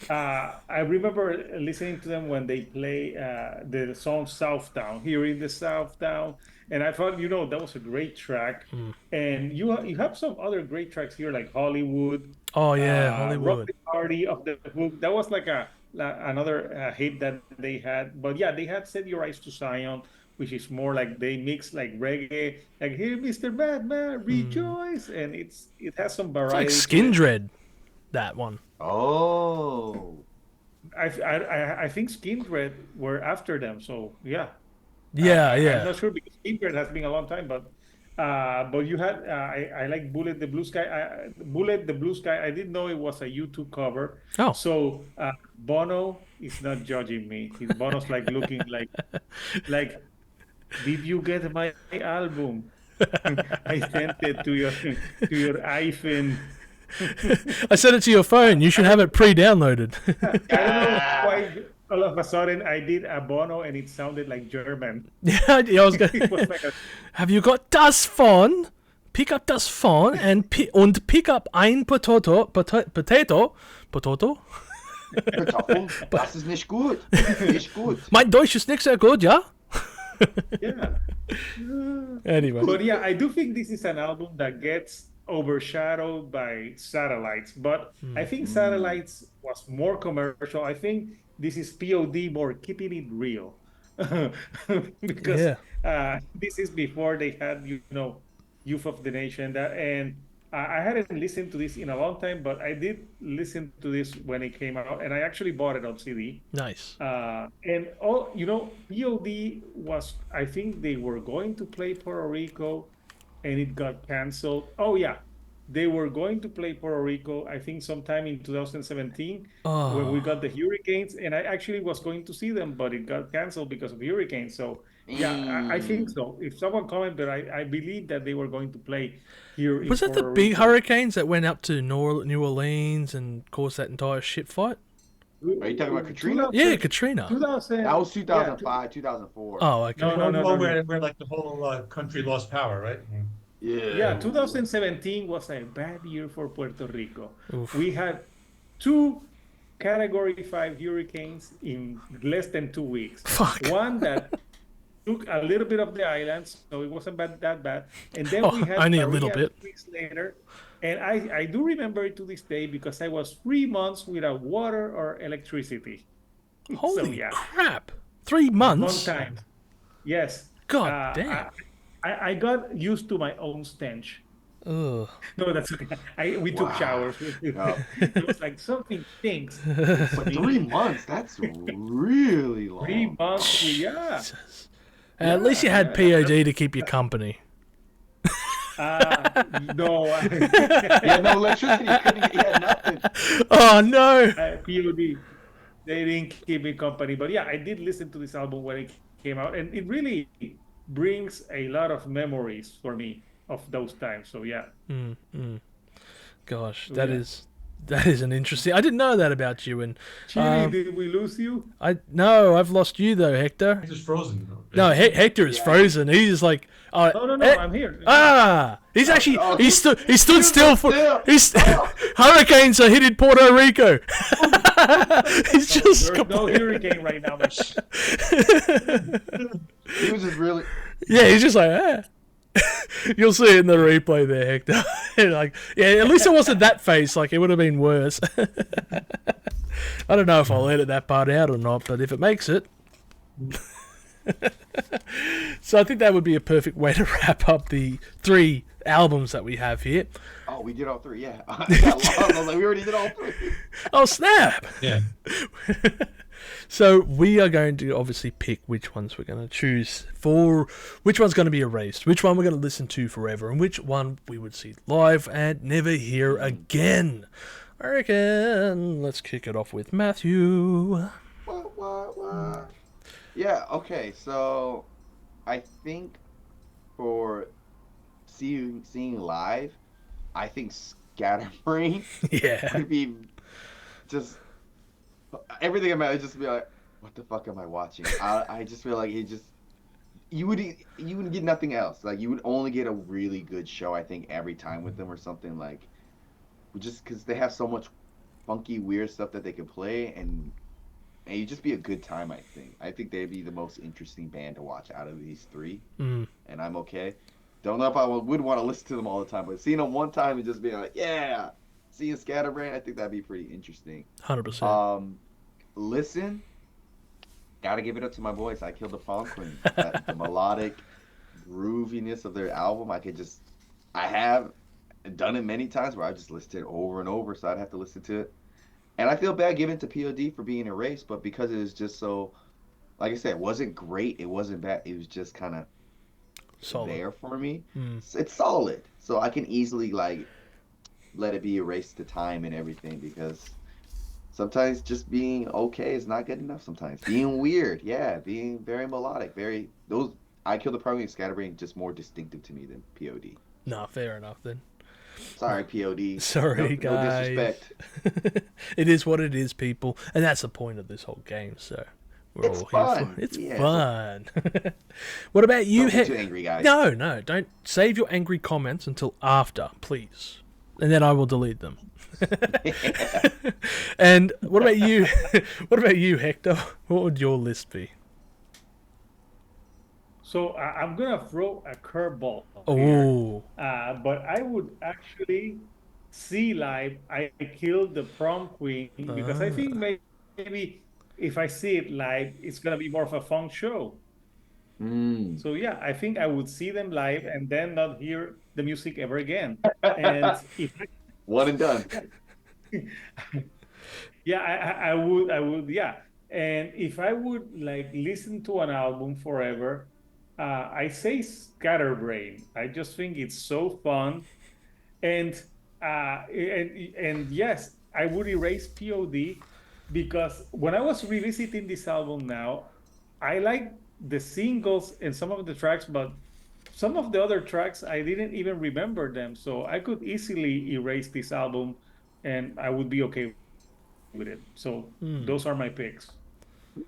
I remember listening to them when they play the song Southtown here in the Southtown, and I thought that was a great track. Mm. And you have some other great tracks here like Hollywood, Oh yeah, Hollywood. Rocket Party of the Hook. That was like another hit that they had. But yeah, they had Set Your Eyes to Zion, which is more like they mix like reggae, like here, Mr. Batman, Mm. rejoice, and it has some It's like variety to Skin it. Dread, that one. Oh. I think Skindred were after them, so yeah. Yeah, I'm yeah. not sure because Skindred has been a long time, but you had I like Bullet the Blue Sky. Bullet the Blue Sky. I didn't know it was a YouTube cover. Oh. So Bono is not judging me. Bono's like looking like did you get my album? I sent it to your iPhone. I sent it to your phone. You should have it pre-downloaded. I don't know Ah. why all of a sudden I did a Bono and it sounded like German. Yeah, I was going. It was like a Have you got das phone? Pick up das phone und pick up ein potato. Kartoffeln, das ist nicht gut. Nicht gut. Mein Deutsch ist nicht sehr gut, ja? yeah. Anyway. But yeah, I do think this is an album that gets overshadowed by Satellites. But I think Satellites was more commercial. I think this is POD more keeping it real. Because Yeah. this is before they had, Youth of the Nation. And I hadn't listened to this in a long time, but I did listen to this when it came out, and I actually bought it on CD. Nice. And POD was, I think they were going to play Puerto Rico and it got canceled. Oh, yeah. they were going to play Puerto Rico, I think sometime in 2017 when we Oh, got the hurricanes, and I actually was going to see them, but it got canceled because of hurricanes. So yeah, I think Mm. so. If someone commented, I believe that they were going to play here in was that the Puerto big Rico. hurricanes that went up to New Orleans and caused that entire shit fight? Are you talking about Katrina? 2000, Yeah, Katrina. That was yeah, 2005, 2004. Oh, okay. no, That no, was the no, one no, no. where like the whole country lost power, right? Yeah, Yeah. 2017 was a bad year for Puerto Rico. Oof. We had two Category 5 hurricanes in less than 2 weeks. Fuck. One that took a little bit of the island, so it wasn't that bad. And then we Oh, had only a little Maria bit. 2 weeks later. And I do remember it to this day because I was 3 months without water or electricity. So Holy yeah, crap. 3 months? fun times. Yes. God Uh, damn. I got used to my own stench. Ugh. No, that's okay. We took Wow. showers. Oh, It was like something stinks. but 3 months, that's really Three long. months. Yeah, Jesus. At least yeah, you had yeah. P.O.D. to keep you company. No, He had no electricity. He had nothing. Oh, no. POD. They didn't keep me company, but yeah, I did listen to this album when it came out, and it really brings a lot of memories for me of those times. So yeah, Gosh, so that yeah. is an interesting. I didn't know that about you, and Chili, did we lose you? I've lost you though, Hector. It's just frozen. No, Hector is Yeah. frozen. He's like, No, I'm here. he's actually oh, he stood still for still. he's Oh. hurricanes are hitting Puerto Rico. He's just There's no hurricane right now. He was just really. yeah, he's just like You'll see it in the replay there, Hector. Like, yeah, at least it wasn't that face. Like, it would have been worse. I don't know if I'll edit that part out or not, but if it makes it. So I think that would be a perfect way to wrap up the 3 albums that we have here. Oh, we did all 3. Yeah. I got lost. I was like, we already did all 3. Oh, snap! Yeah. So we are going to obviously pick which ones we're going to choose for which one's going to be erased, which one we're going to listen to forever, and which one we would see live and never hear again. I reckon let's kick it off with Matthew. What? Yeah. Okay. So, I think for seeing live, I think Scatterbrain Yeah. would be just everything about it. Just be like, what the fuck am I watching? I just feel like it just you would get nothing else. Like you would only get a really good show. I think every time with them or something like just because they have so much funky weird stuff that they could play and you just be a good time. I think they'd be the most interesting band to watch out of these 3, and I'm okay. Don't know if I would want to listen to them all the time, but seeing them one time and just being like, yeah, seeing Scatterbrain, I think that'd be pretty interesting. 100%. Listen, gotta give it up to my boys. I Killed the Prom Queen. The melodic grooviness of their album, I have done it many times where I just listened to it over and over, so I'd have to listen to it. And I feel bad giving it to P.O.D. for being erased, but because it was just so, like I said, it wasn't great, it wasn't bad, it was just kind of Solid. there for me. It's solid, so I can easily like let it be erased to time and everything because sometimes just being okay is not good enough. Sometimes being weird, yeah, being very melodic, very those. I Killed the Program and Scatterbrain just more distinctive to me than P.O.D. No, fair enough then. Sorry, P.O.D. Sorry, no guys. disrespect. It is what it is, people, and that's the point of this whole game. So we're It's all here fun. for it's Yeah, fun. What about you? Don't be too angry, guys. No, don't save your angry comments until after, please, and then I will delete them. And what about you? What about you, Hector? What would your list be? So I'm gonna throw a curveball here. Oh, But I would actually see live I Killed the Prom Queen because I think maybe if I see it live, it's gonna be more of a fun show. Mm. So yeah, I think I would see them live and then not hear the music ever again. And if One and done. yeah, I would, yeah. And if I would like listen to an album forever, I say Scatterbrain. I just think it's so fun. And And yes, I would erase POD because when I was revisiting this album now, I like the singles and some of the tracks, but some of the other tracks I didn't even remember them. So I could easily erase this album and I would be okay with it. So those are my picks.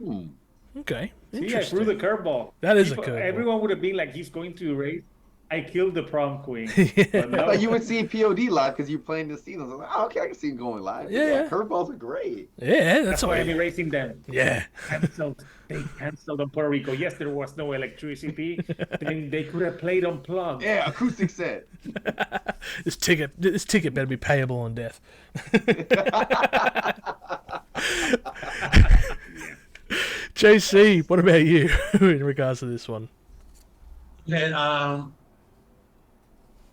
Hmm. Okay, See, I threw the interesting. curveball. That is a curveball. Everyone would have been like, he's going to erase. I killed the prom queen, but I thought you no. would see POD live because you're playing the seasons. I was like, oh, okay, I can see him going live. But Yeah. curveballs are great. Yeah, that's That's why why. I'm erasing them. Yeah. Canceled. They canceled on Puerto Rico. Yes, there was no electricity. Then they could have played unplugged. Yeah, acoustic set. This ticket better be payable on death. JC, what about you in regards to this one? And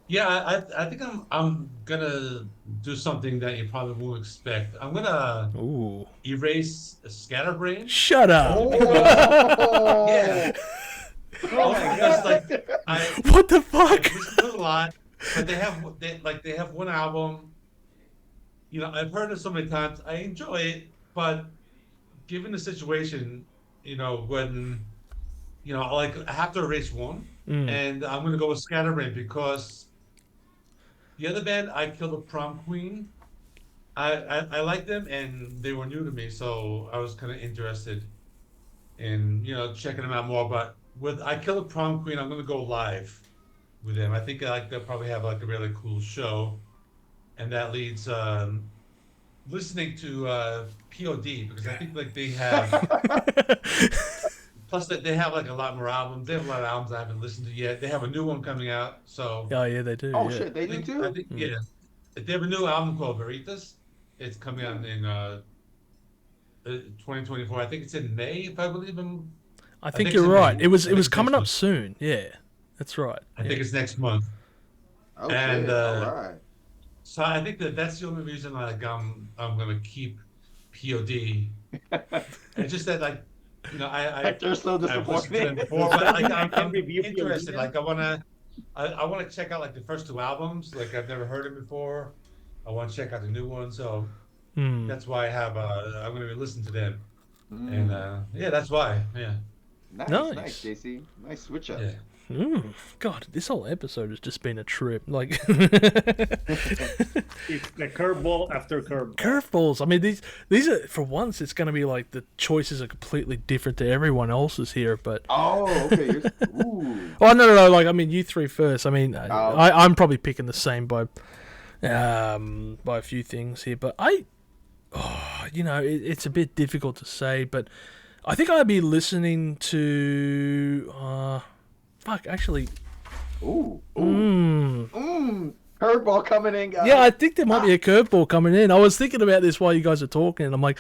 yeah, I think I'm gonna do something that you probably won't expect. I'm gonna Ooh. erase Scatterbrain. Shut up. Oh, Yeah. Oh my Because God. like I What the fuck? listen to it a lot, but they have one album. You know, I've heard it so many times. I enjoy it, but given the situation, you know, when like I have to erase one, and I'm gonna go with Scatterbrain because the other band, I Killed a Prom Queen. I like them and they were new to me, so I was kind of interested in checking them out more. But with I Killed a Prom Queen, I'm gonna go live with them. I think like they'll probably have like a really cool show, and that leads listening to P.O.D. because I think like they have plus they have like a lot more albums. They have a lot of albums I haven't listened to yet. They have a new one coming out, so Oh yeah, they do. oh Yeah. shit, they do I too? think yeah, they have a new album called Veritas. It's coming out in 2024. I think it's in May, if I believe them. I think think it's you're in right. May. It was I think it's coming next up month. soon. Yeah, that's right. I Yeah. think it's next month. Okay, And, all right. So I think that's the only reason like I'm gonna keep POD. It's just that like They're so I've listened to them disappointed. before, but like I'm Can review interested. POD Like I wanna check out like the first two albums. Like I've never heard it before. I want to check out the new one, so that's why I have I'm gonna listen to them. And yeah, that's why. Yeah. Nice, Nice. JC. Nice switch up. Yeah. God, this whole episode has just been a trip. Like It's the curveball after curveball. curveballs. I mean, these are for once. It's going to be like the choices are completely different to everyone else's here. But Oh, okay. Ooh. oh no. Like I mean, you three first. I mean, I'm probably picking the same by a few things here. But it's a bit difficult to say. But I think I'd be listening to actually. Ooh. Curveball coming in, guys. Yeah, I think there might be a curveball coming in. I was thinking about this while you guys are talking, and I'm like,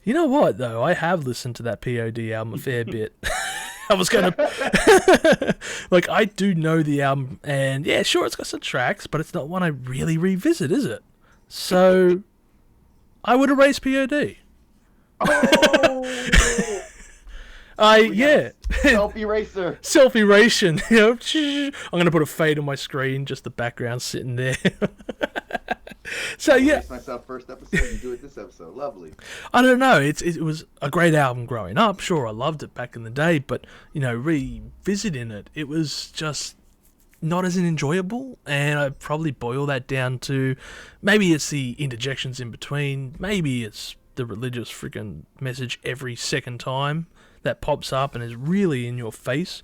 you know what, though? I have listened to that P.O.D. album a fair bit. I was going to... like, I do know the album, and yeah, sure, it's got some tracks, but it's not one I really revisit, is it? So, I would erase P.O.D. Oh. Yeah. Self eraser. Self-eration, I'm going to put a fade on my screen, just the background sitting there. So yeah, Erase myself first episode. You do it this episode. Lovely. I don't know. It was a great album growing up. Sure, I loved it back in the day, but revisiting it, it was just not as enjoyable. And I probably boil that down to maybe it's the interjections in between. Maybe it's the religious freaking message every second time that pops up and is really in your face.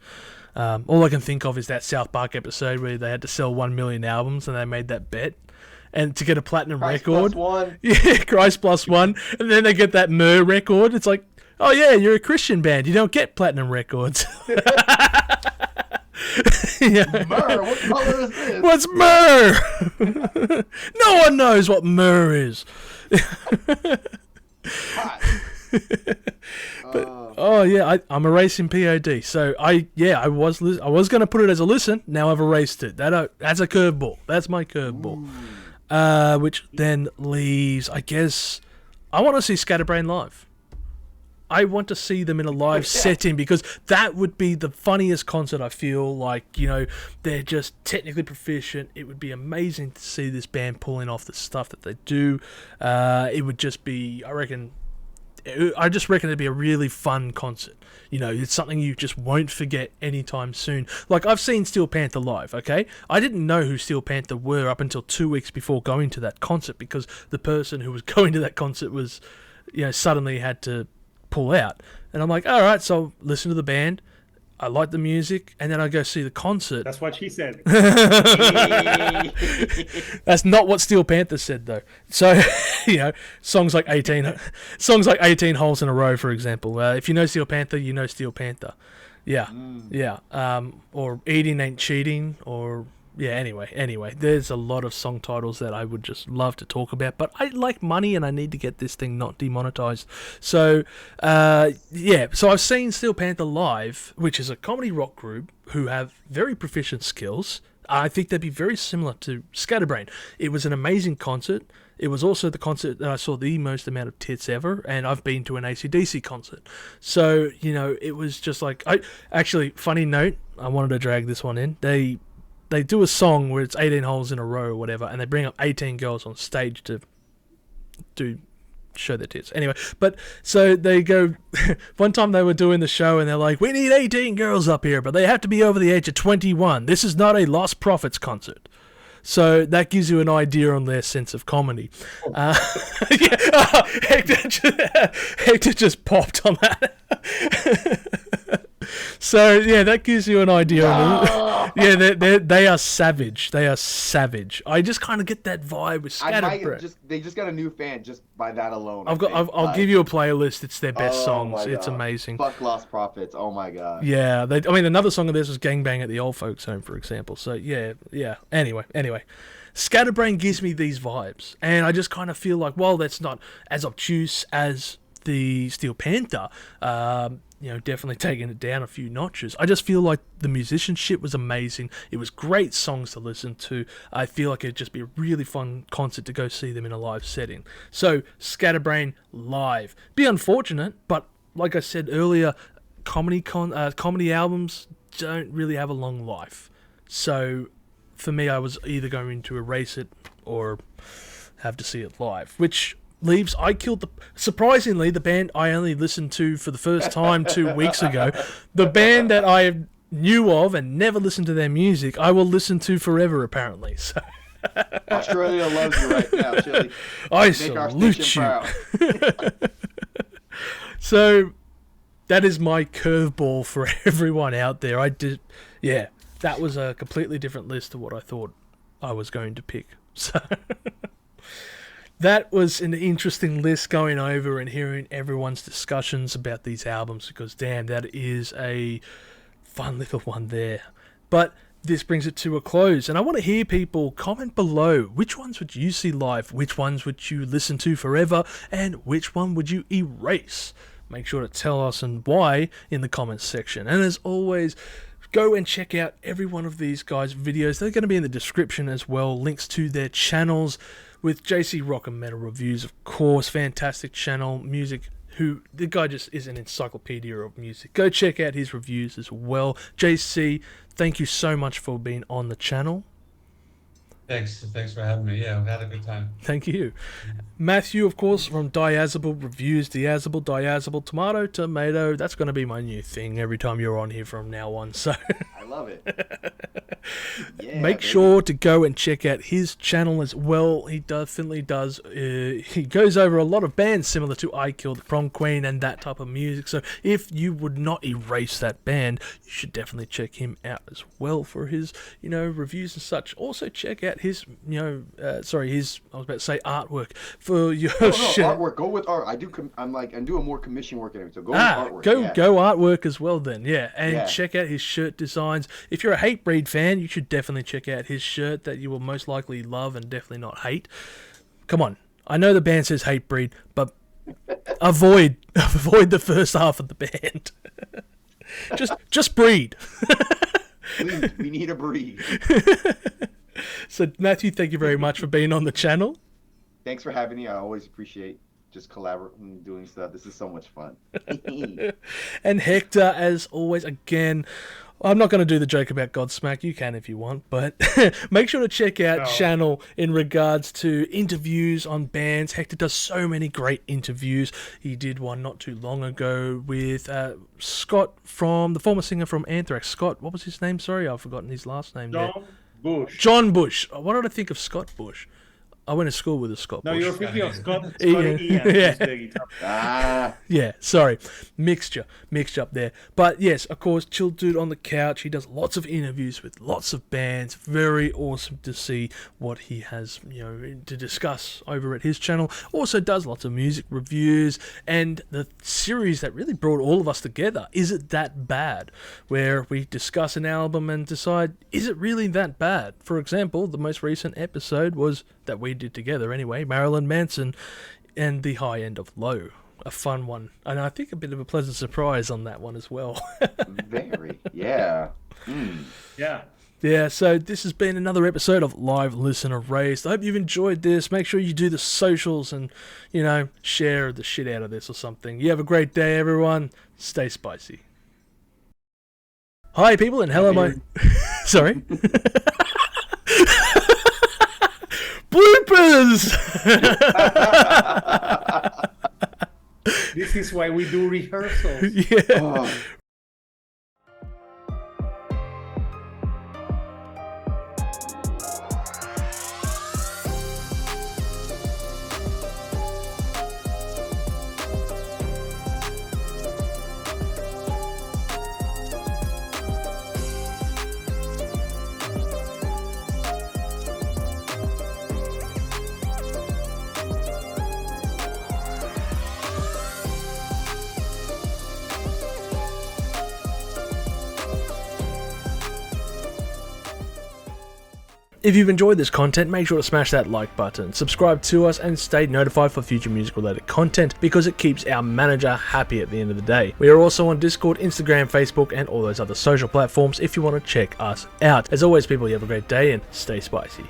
All I can think of is that South Park episode where they had to sell 1 million albums and they made that bet. And to get a platinum Christ record. plus one. Yeah, Christ plus one. And then they get that Myrrh record. It's like, oh yeah, you're a Christian band. You don't get platinum records. Yeah. Myrrh, what color is this? What's myrrh? No one knows what myrrh is. Hot. Oh yeah, I'm erasing POD. So I was going to put it as a listen. Now I've erased it. That's a curveball. That's my curveball. Which then leaves, I guess, I want to see Scatterbrain live. I want to see them in a live setting, because that would be the funniest concert. I feel like, you know, they're just technically proficient. It would be amazing to see this band pulling off the stuff that they do. It would just be, I just reckon it'd be a really fun concert. You know, it's something you just won't forget anytime soon. Like, I've seen Steel Panther live, okay? I didn't know who Steel Panther were up until 2 weeks before going to that concert, because the person who was going to that concert was, you know, suddenly had to pull out. And I'm like, all right, so listen to the band. I like the music, and then I go see the concert. That's what she said. That's not what Steel Panther said, though. So, you know, songs like 18 Holes in a Row, for example. If you know Steel Panther, you know Steel Panther. Yeah, yeah. Or Eating Ain't Cheating, or... Yeah, anyway, there's a lot of song titles that I would just love to talk about, but I like money and I need to get this thing not demonetized. So, so I've seen Steel Panther live, which is a comedy rock group who have very proficient skills. I think they'd be very similar to Scatterbrain. It was an amazing concert. It was also the concert that I saw the most amount of tits ever, and I've been to an AC/DC concert. So, you know, it was just like... funny note, I wanted to drag this one in. They do a song where it's 18 holes in a row or whatever, and they bring up 18 girls on stage to show their tits. Anyway, but so they go... One time they were doing the show, and they're like, we need 18 girls up here, but they have to be over the age of 21. This is not a Lost Prophets concert. So that gives you an idea on their sense of comedy. Hector just popped on that. So yeah, that gives you an idea. Yeah, they are savage. They are savage. I just kind of get that vibe with Scatterbrain. They just got a new fan just by that alone. I'll give you a playlist. It's their best songs. It's amazing. Fuck Lost Prophets. Oh my god. Yeah, another song of theirs was "Gangbang at the Old Folks Home," for example. So yeah. Anyway. Scatterbrain gives me these vibes, and I just kind of feel like, well, that's not as obtuse as the Steel Panther, definitely taking it down a few notches. I just feel like the musicianship was amazing. It was great songs to listen to. I feel like it'd just be a really fun concert to go see them in a live setting. So, Scatterbrain live. Be unfortunate, but like I said earlier, comedy albums don't really have a long life. So, for me, I was either going to erase it or have to see it live, which leaves surprisingly, the band I only listened to for the first time 2 weeks ago, the band that I knew of and never listened to their music, I will listen to forever, apparently. So Australia loves you right now, Chili. I salute you. So that is my curveball for everyone out there. That was a completely different list to what I thought I was going to pick. So that was an interesting list going over and hearing everyone's discussions about these albums, because damn, that is a fun little one there. But this brings it to a close, and I want to hear people comment below. Which ones would you see live? Which ones would you listen to forever? And which one would you erase? Make sure to tell us and why in the comments section. And as always, go and check out every one of these guys' videos. They're going to be in the description as well. Links to their channels with JC Rock and Metal Reviews, of course. Fantastic channel. Music. The guy just is an encyclopedia of music. Go check out his reviews as well. JC, thank you so much for being on the channel. Thanks for having me. Yeah, we had a good time. Thank you. Matthew, of course, from Diazable Reviews. Diazable, tomato. That's going to be my new thing every time you're on here from now on. So I love it. Yeah, make sure to go and check out his channel as well. He definitely does. He goes over a lot of bands similar to I Killed Prom Queen and that type of music. So if you would not erase that band, you should definitely check him out as well for his, reviews and such. Also check out his, artwork for your show. Artwork. Go with art. I'm doing more commission work in it. So go with artwork. Go artwork as well then. Yeah, and check out his shirt designs. If you're a Hatebreed fan, you should definitely check out his shirt that you will most likely love and definitely not hate. Come on, I know the band says Hatebreed, but avoid the first half of the band. just breed. Please, we need a breed. So Matthew, thank you very much for being on the channel. Thanks for having me. I always appreciate just collaborating, doing stuff. This is so much fun. And Hector, as always, again, I'm not going to do the joke about Godsmack. You can if you want, but make sure to check out Channel in regards to interviews on bands. Hector does so many great interviews. He did one not too long ago with Scott, from the former singer from Anthrax. Scott, what was his name? Sorry, I've forgotten his last name. John Bush. Why did I think of Scott Bush? I went to school with a Scott Bush. No, you're thinking of Scott Ian. Ian. Yeah, sorry. Mixture up there. But yes, of course, Chill Dude on the Couch. He does lots of interviews with lots of bands. Very awesome to see what he has, to discuss over at his channel. Also does lots of music reviews, and the series that really brought all of us together, Is It That Bad? Where we discuss an album and decide, is it really that bad? For example, the most recent episode was that we did together anyway, Marilyn Manson and The High End of Low. A fun one, and I think a bit of a pleasant surprise on that one as well. Very, yeah. Yeah, so this has been another episode of Live Listener Raised. I hope you've enjoyed this. Make sure you do the socials and, share the shit out of this or something. You have a great day, everyone. Stay spicy. Hi, people, and hello, my... Sorry? Bloopers! This is why we do rehearsals. Yeah. Oh. If you've enjoyed this content, make sure to smash that like button, subscribe to us, and stay notified for future music related content, because it keeps our manager happy at the end of the day. We are also on Discord, Instagram, Facebook, and all those other social platforms if you want to check us out. As always, people, you have a great day and stay spicy.